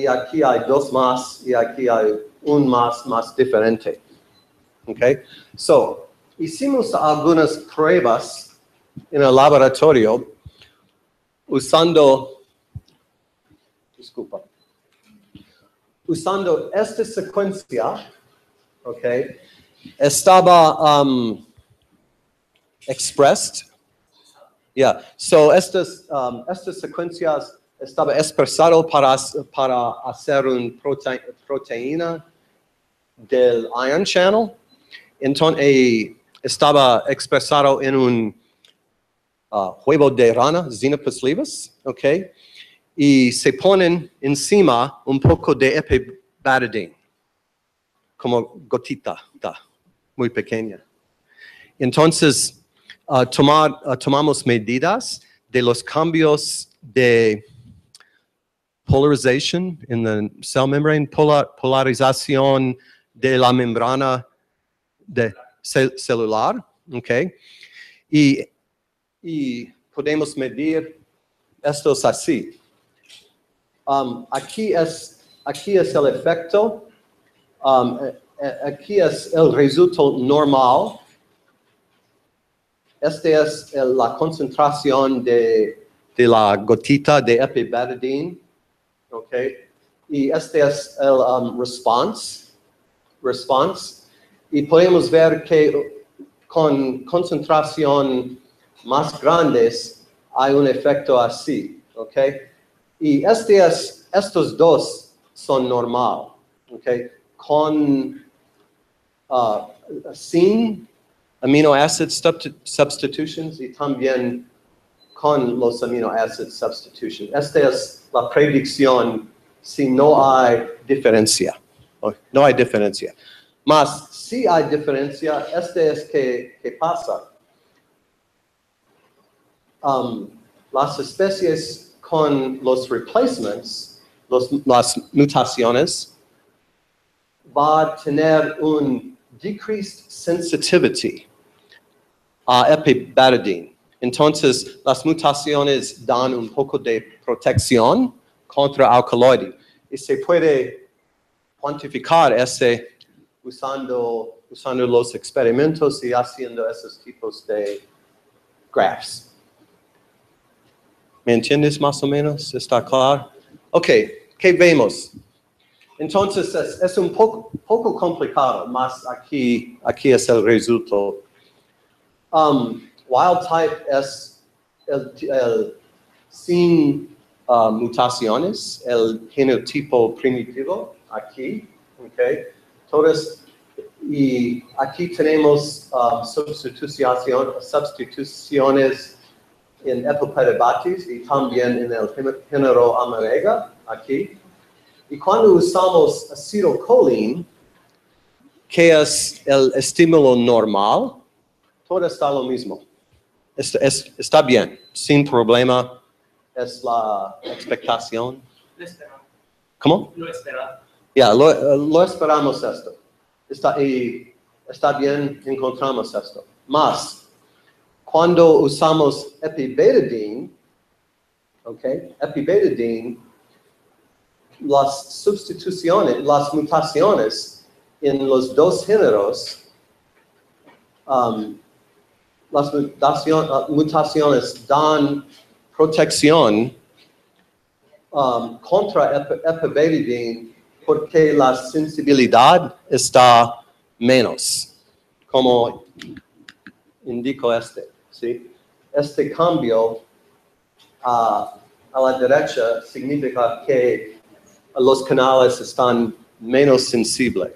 aquí hay 2 más y aquí hay un más diferente. Okay? So, hicimos algunas pruebas en el laboratorio usando esta secuencia, okay, estaba expressed. Yeah, so estas secuencias estaba expresado para hacer una proteína del ion channel. Entonces, estaba expresado en un huevo de rana, Xenopus laevis, okay, y se ponen encima un poco de epibetadine, como gotita, muy pequeña. Entonces, tomamos medidas de los cambios de polarización en la cell membrane, polarización de la membrana celular, okay, y podemos medir estos así. Aquí es el efecto, aquí es el resultado normal. Esta es la concentración de la gotita de epibetadine, okay, y este es el response, y podemos ver que con concentración más grandes hay un efecto así, okay, y estos 2 son normal, okay, sin amino acid substitutions y también con los amino acid substitutions. Esta es la predicción si no hay diferencia. No hay diferencia. Mas si hay diferencia, es que pasa. Las especies con los replacements las mutaciones, va a tener un decreased sensitivity a epibetadine. Entonces, las mutaciones dan un poco de protección contra alcaloide. Y se puede cuantificar ese usando los experimentos y haciendo esos tipos de graphs. ¿Me entiendes más o menos? ¿Está claro? Ok, ¿qué vemos? Entonces, es un poco complicado, más aquí es el resultado. Wild type es el sin mutaciones, el fenotipo primitivo, aquí, okay. Todas, y aquí tenemos sustituciones en Epipetabatis y también en el género Amarega, aquí. Y cuando usamos acetilcolina, que es el estímulo normal, todo está lo mismo. Está bien, sin problema. Es la expectación. Lo esperamos. ¿Cómo? Lo esperamos. Ya, lo esperamos esto. Está bien, encontramos esto. Más, cuando usamos epibetadine, okay, epibetadine, las sustituciones, las mutaciones en los dos géneros, las mutaciones dan protección contra epibetadine porque la sensibilidad está menos, como indico ¿sí? Este cambio a la derecha significa que los canales están menos sensibles.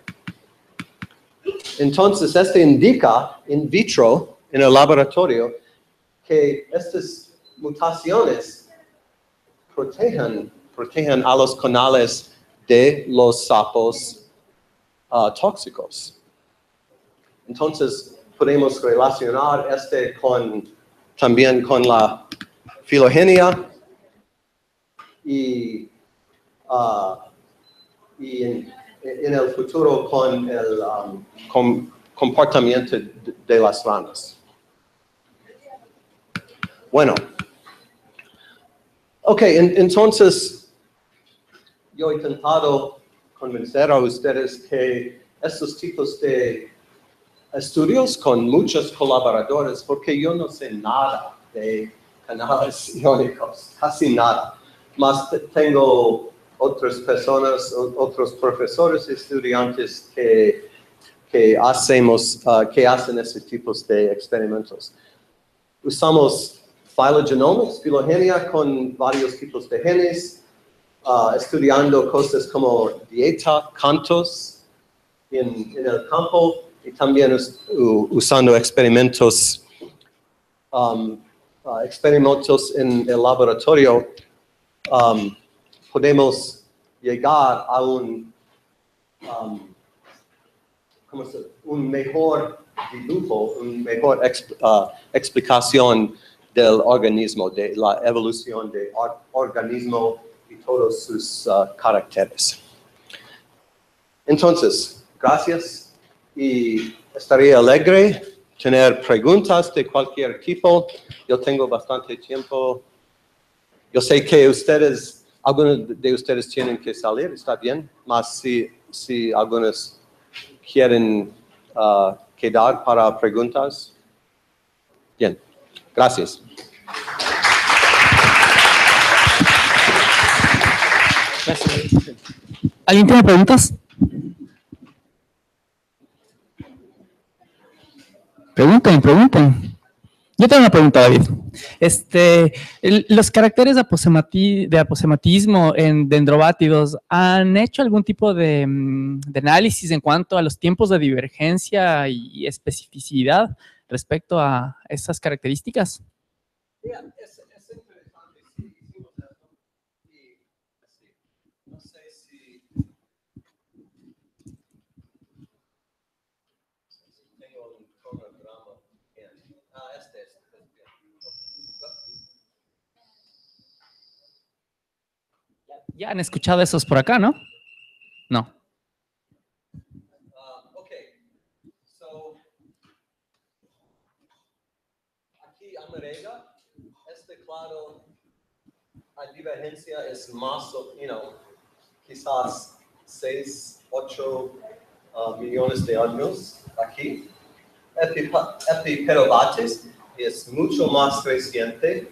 Entonces, esto indica in vitro, en el laboratorio, que estas mutaciones protegen a los canales de los sapos tóxicos. Entonces, podemos relacionar también con la filogenia y en el futuro con el comportamiento de las ranas. Bueno, ok, entonces yo he intentado convencer a ustedes que estos tipos de estudios con muchos colaboradores, porque yo no sé nada de canales iónicos, casi nada. Más tengo otras personas, otros profesores y estudiantes que hacen esos tipos de experimentos. Usamos filogenomics, filogenia, con varios tipos de genes, estudiando cosas como dieta, cantos en el campo, y también usando experimentos en el laboratorio, podemos llegar a un mejor dibujo, una mejor explicación del organismo, de la evolución del organismo y todos sus caracteres. Entonces, gracias y estaría alegre tener preguntas de cualquier tipo. Yo tengo bastante tiempo. Yo sé que algunos de ustedes tienen que salir, está bien, mas si algunos quieren quedar para preguntas. Bien, gracias. Gracias. ¿Alguien tiene preguntas? Pregunten. Yo tengo una pregunta, David. Los caracteres de aposematismo en dendrobátidos, ¿han hecho algún tipo de análisis en cuanto a los tiempos de divergencia y especificidad respecto a esas características? Es interesante, sí, hicimos esto. Y no sé si tengo un cronograma bien. Este es bien. Ya han escuchado esos por acá, ¿no? No. Okay. So, aquí amarega, claro, la divergencia es más, quizás 6, 8 millones de años aquí. Epiperobates es mucho más reciente,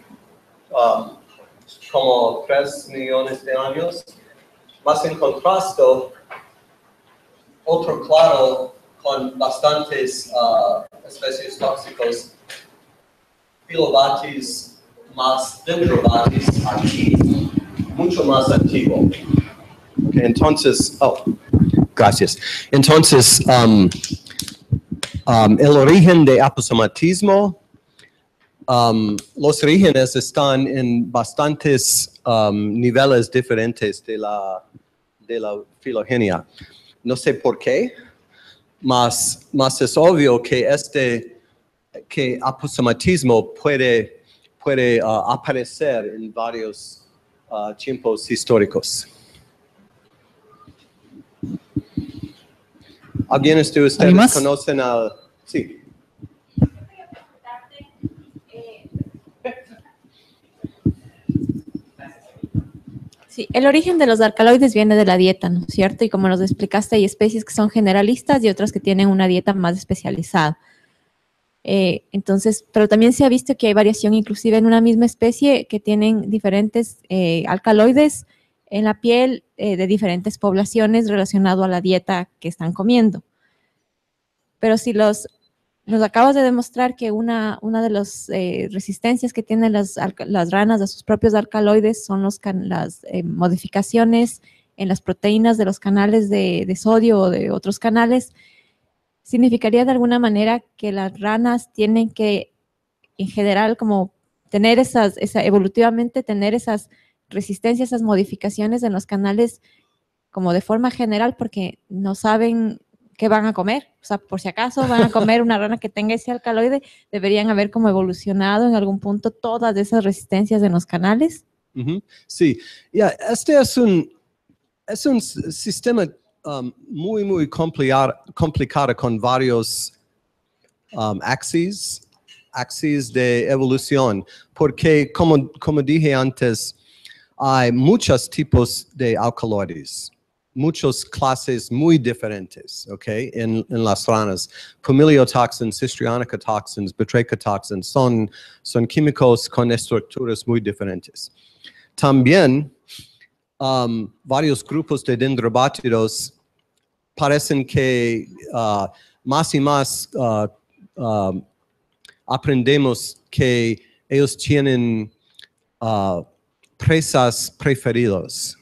como 3 millones de años. Más en contraste, otro claro con bastantes especies tóxicos, Filogenética más dendrobates aquí, mucho más antiguo. Okay, entonces, gracias. Entonces, el origen de aposematismo, los orígenes están en bastantes niveles diferentes de la filogenia. No sé por qué, mas es obvio que que aposematismo puede aparecer en varios tiempos históricos. ¿Alguienes de ustedes conocen al...? Sí. Sí, el origen de los alcaloides viene de la dieta, ¿no es cierto? Y como nos explicaste, hay especies que son generalistas y otras que tienen una dieta más especializada. Entonces, pero también se ha visto que hay variación inclusive en una misma especie que tienen diferentes alcaloides en la piel de diferentes poblaciones relacionado a la dieta que están comiendo. Pero si nos acabas de demostrar que una de las resistencias que tienen las ranas a sus propios alcaloides son las modificaciones en las proteínas de los canales de sodio o de otros canales, significaría de alguna manera que las ranas tienen que, en general, como tener evolutivamente tener esas resistencias, esas modificaciones en los canales como de forma general porque no saben qué van a comer. O sea, por si acaso van a comer una rana que tenga ese alcaloide, deberían haber como evolucionado en algún punto todas esas resistencias en los canales. Sí, este es un sistema muy complicado con varios axis de evolución, porque como dije antes, hay muchos tipos de alcaloides, muchas clases muy diferentes, okay, en las ranas. Pumiliotoxins, histrionica toxins, butyrica toxins, son químicos con estructuras muy diferentes. También varios grupos de dendrobátidos parecen que más y más aprendemos que ellos tienen presas preferidas.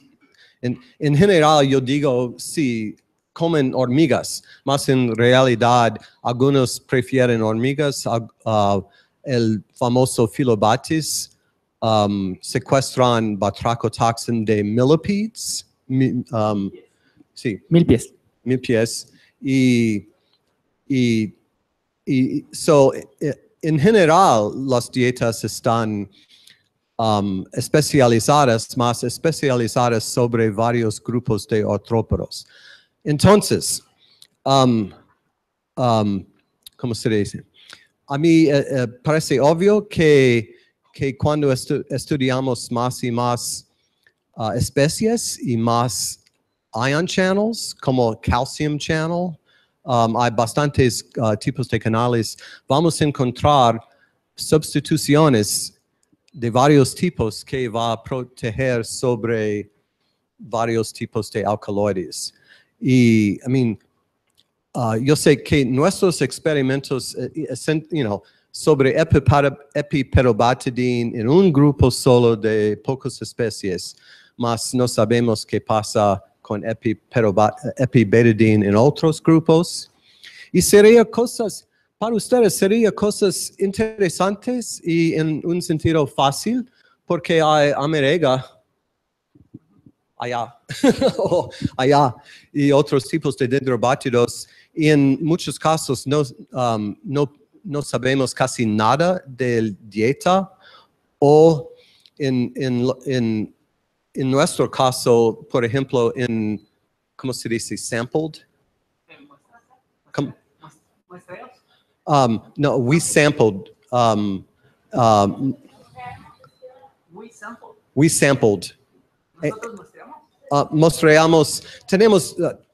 En general, yo digo, sí, comen hormigas, más en realidad algunos prefieren hormigas. El famoso Filogenética secuestran batracotoxin de millipedes. Sí. Milpies. So, en general, las dietas están más especializadas sobre varios grupos de artrópodos. Entonces, ¿cómo se dice? A mí parece obvio que cuando estudiamos más y más especies y más ion channels, como calcium channel, hay bastantes tipos de canales, vamos a encontrar sustituciones de varios tipos que va a proteger sobre varios tipos de alcaloides. Y, yo sé que nuestros experimentos, sobre epiperobatidin en un grupo solo de pocas especies, mas no sabemos qué pasa con epibetidin en otros grupos. Y para ustedes sería cosas interesantes y en un sentido fácil, porque hay amarega allá, y otros tipos de dendrobátidos, y en muchos casos no sabemos casi nada de dieta, o en en nuestro caso, por ejemplo, ¿cómo se dice? Sampled. No, we sampled. We sampled. Mostramos,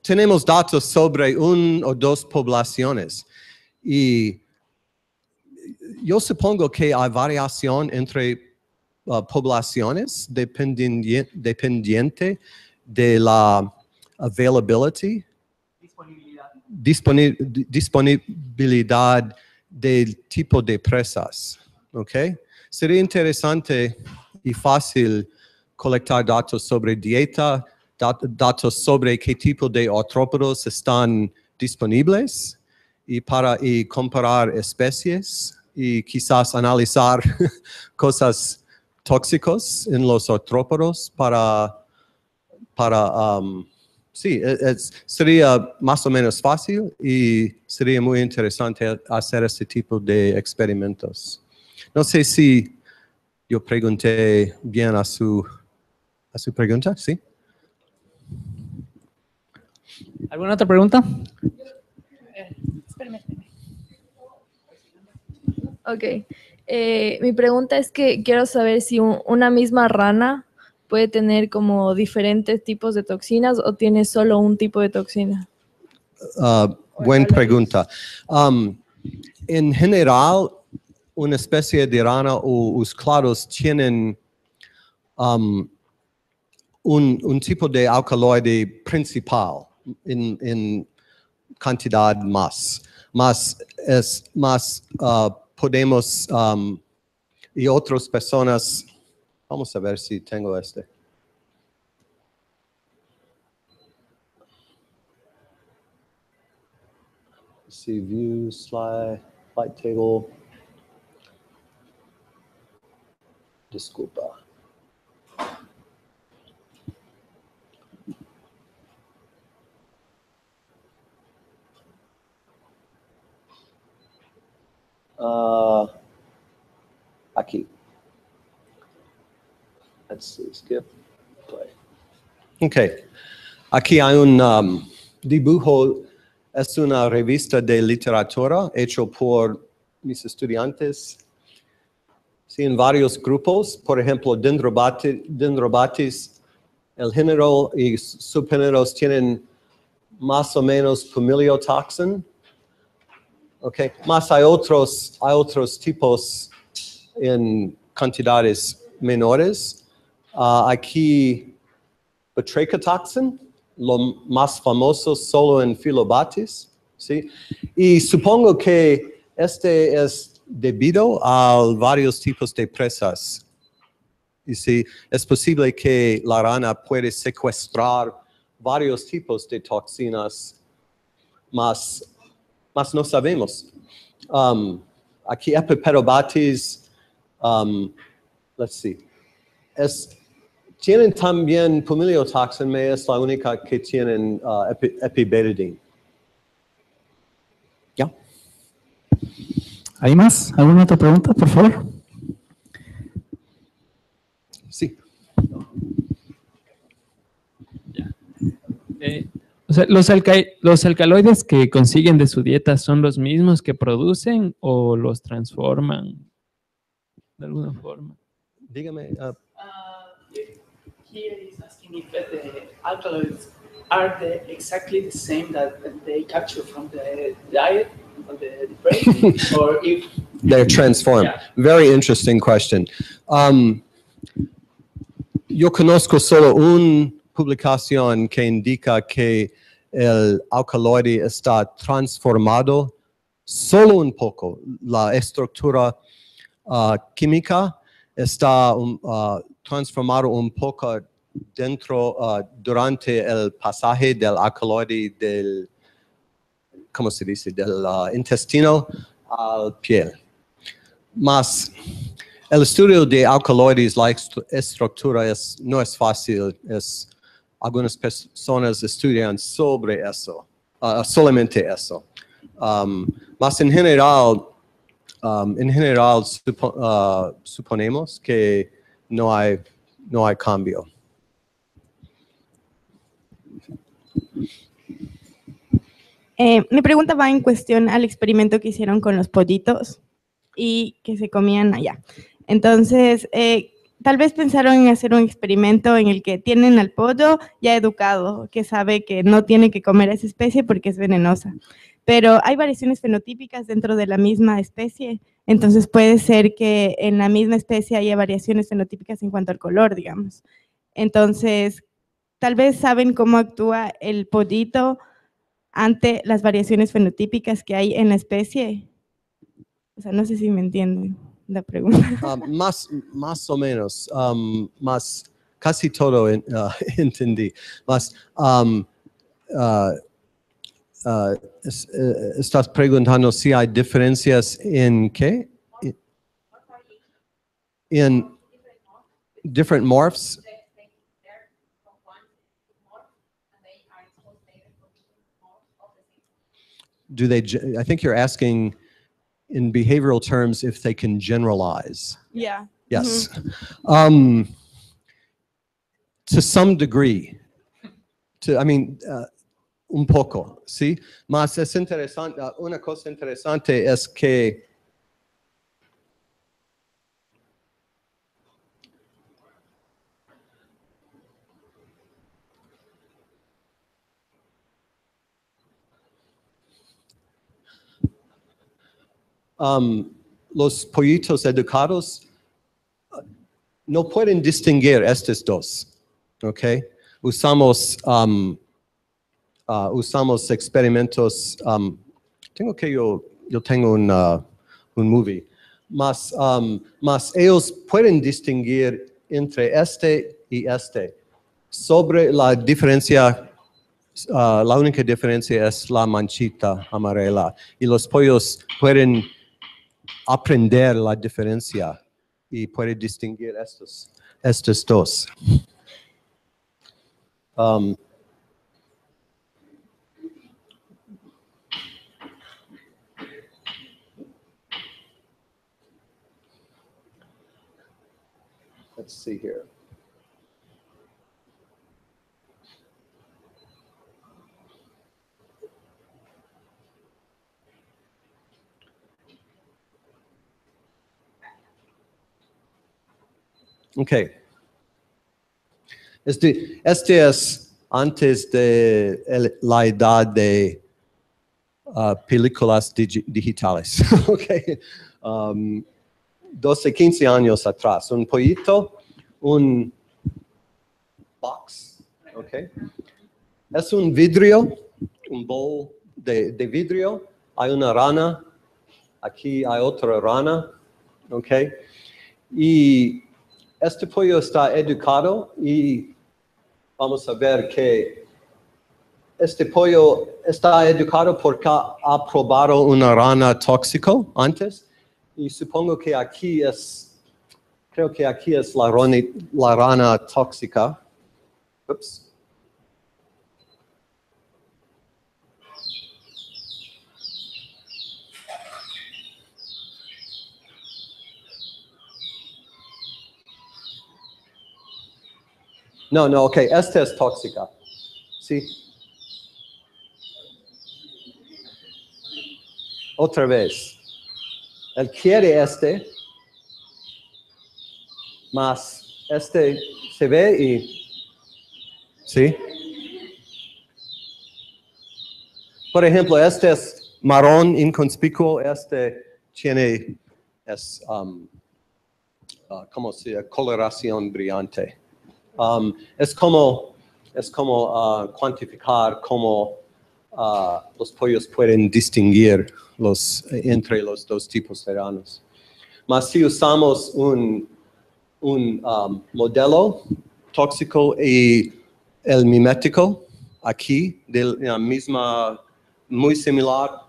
tenemos datos sobre 1 o 2 poblaciones y yo supongo que hay variación entre poblaciones dependiente de la disponibilidad del tipo de presas. ¿Okay? Sería interesante y fácil colectar datos sobre dieta, datos sobre qué tipo de artrópodos están disponibles y comparar especies y quizás analizar cosas tóxicos en los artrópodos sí, sería más o menos fácil y sería muy interesante hacer este tipo de experimentos. No sé si yo pregunté bien a su pregunta, ¿sí? ¿Alguna otra pregunta? Ok. Mi pregunta es que quiero saber si una misma rana puede tener como diferentes tipos de toxinas o tiene solo un tipo de toxina. Buena pregunta. En general, una especie de rana o los clados tienen un tipo de alcaloide principal en cantidad más podemos y otras personas, vamos a ver si tengo este. See view, slide table. Disculpa. Aquí. Let's see, skip, play. Okay. Aquí hay un dibujo, es una revista de literatura hecho por mis estudiantes. Sí, en varios grupos, por ejemplo, Dendrobatis, el género y subgéneros tienen más o menos pumiliotoxin. Okay. Más hay otros tipos en cantidades menores. Aquí, batrachotoxin, lo más famoso solo en Filobatis, ¿sí? Y supongo que este es debido a varios tipos de presas. Y sí, es posible que la rana puede secuestrar varios tipos de toxinas, más no sabemos. Aquí Epipedobatis, let's see, tienen también pumiliotoxin, es la única que tienen epibetidine. ¿Ya? ¿Hay más? ¿Alguna otra pregunta, por favor? Sí. O sea, ¿los alcaloides que consiguen de su dieta son los mismos que producen o los transforman de alguna forma? Dígame. Here is asking if the alkaloids are exactly the same that they capture from the diet of the prey, or if they're transformed. Yeah. Very interesting question. Yo conozco solo una publicación que indica que el alcaloide está transformado solo un poco. La estructura química está transformado un poco durante el pasaje del alcaloide del, ¿cómo se dice?, del intestino al piel. Más, el estudio de alcaloides, la estructura no es fácil. Algunas personas estudian sobre eso, solamente eso. Más en general suponemos que no hay cambio. Mi pregunta va en cuestión al experimento que hicieron con los pollitos y que se comían allá. Entonces, tal vez pensaron en hacer un experimento en el que tienen al pollo ya educado, que sabe que no tiene que comer esa especie porque es venenosa. Pero hay variaciones fenotípicas dentro de la misma especie, entonces puede ser que en la misma especie haya variaciones fenotípicas en cuanto al color, digamos. Entonces, tal vez saben cómo actúa el pollito ante las variaciones fenotípicas que hay en la especie. O sea, no sé si me entienden la pregunta. Más o menos, casi todo entendí. Estás preguntando si hay diferencias en qué? In different morphs? Do they, I think you're asking in behavioral terms if they can generalize. Yeah. Yes. To some degree. Un poco, ¿sí? Más es interesante, una cosa interesante es que los pollitos educados no pueden distinguir estos dos, ¿ok? Usamos experimentos, yo tengo un movie, más ellos pueden distinguir entre este y este. Sobre la diferencia, la única diferencia es la manchita amarela, y los pollos pueden aprender la diferencia y pueden distinguir estos dos. Let's see here. Okay. Este es antes de la edad de películas digitales. Okay. 12, 15 años atrás. Un pollito, un box, okay. Es un vidrio, un bowl de vidrio. Hay una rana, aquí hay otra rana, okay. Y este pollo está educado y vamos a ver que este pollo está educado porque ha probado una rana tóxico antes. Y supongo que aquí creo que aquí es la rana tóxica. Ups. No, ok, esta es tóxica. ¿Sí? Otra vez. Él quiere más se ve y... ¿Sí? Por ejemplo, este es marrón inconspicuo, ¿cómo se llama? Coloración brillante. Es como cuantificar cómo los pollos pueden distinguir entre los dos tipos de ranas. Mas si usamos un modelo tóxico y el mimético aquí, de la misma, muy similar,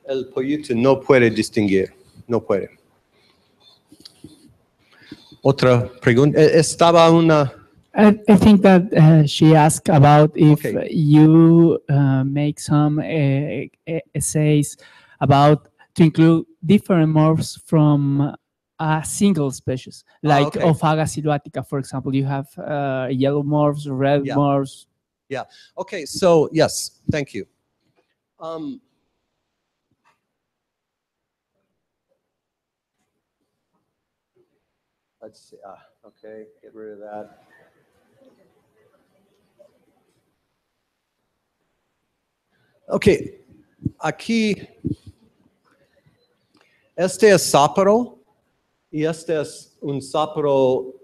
el pollito no puede distinguir, no puede. Otra pregunta, estaba una... I think that she asked about if you make some essays about to include different morphs from a single species, like Ophaga sylvatica, for example. You have yellow morphs, red morphs. Yeah. Okay. So yes, thank you. Let's see. Okay, get rid of that. Okay, aquí, este es sáparo y este es un sáparo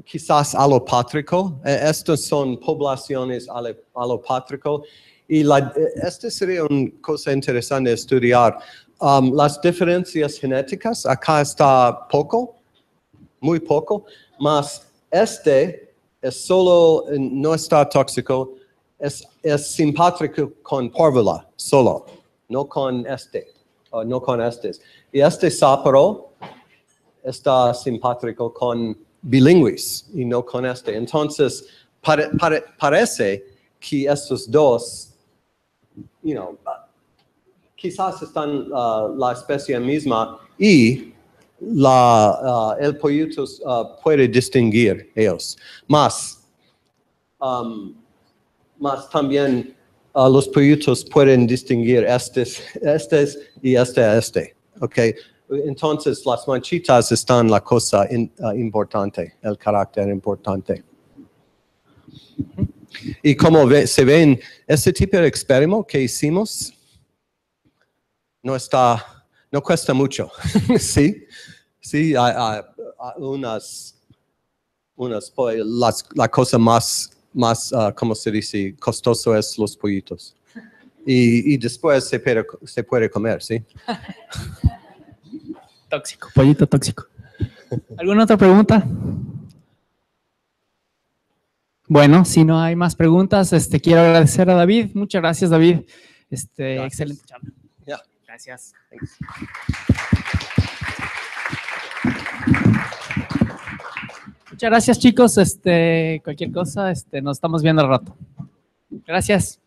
quizás alopátrico. Estas son poblaciones alopátrico y esta sería una cosa interesante de estudiar. Las diferencias genéticas, acá está poco, muy poco, mas este es solo, no está tóxico, es simpátrico con Porvula, solo, no con no con estes. Y este sáparo está simpátrico con bilingües y no con este. Entonces, parece que estos dos, quizás están la especie misma y el pollito puede distinguir ellos. Más también los pollitos pueden distinguir estes y este. Okay. Entonces, las manchitas están la cosa importante, el carácter importante. Y como se ven, este tipo de experimento que hicimos no cuesta mucho. Sí, hay la cosa más, ¿cómo se dice? Costoso es los pollitos. Y después se puede comer, ¿sí? Tóxico, pollito tóxico. ¿Alguna otra pregunta? Bueno, si no hay más preguntas, quiero agradecer a David. Muchas gracias, David. Excelente charla. Yeah. Gracias. Thanks. Muchas gracias, chicos. Cualquier cosa, nos estamos viendo al rato. Gracias.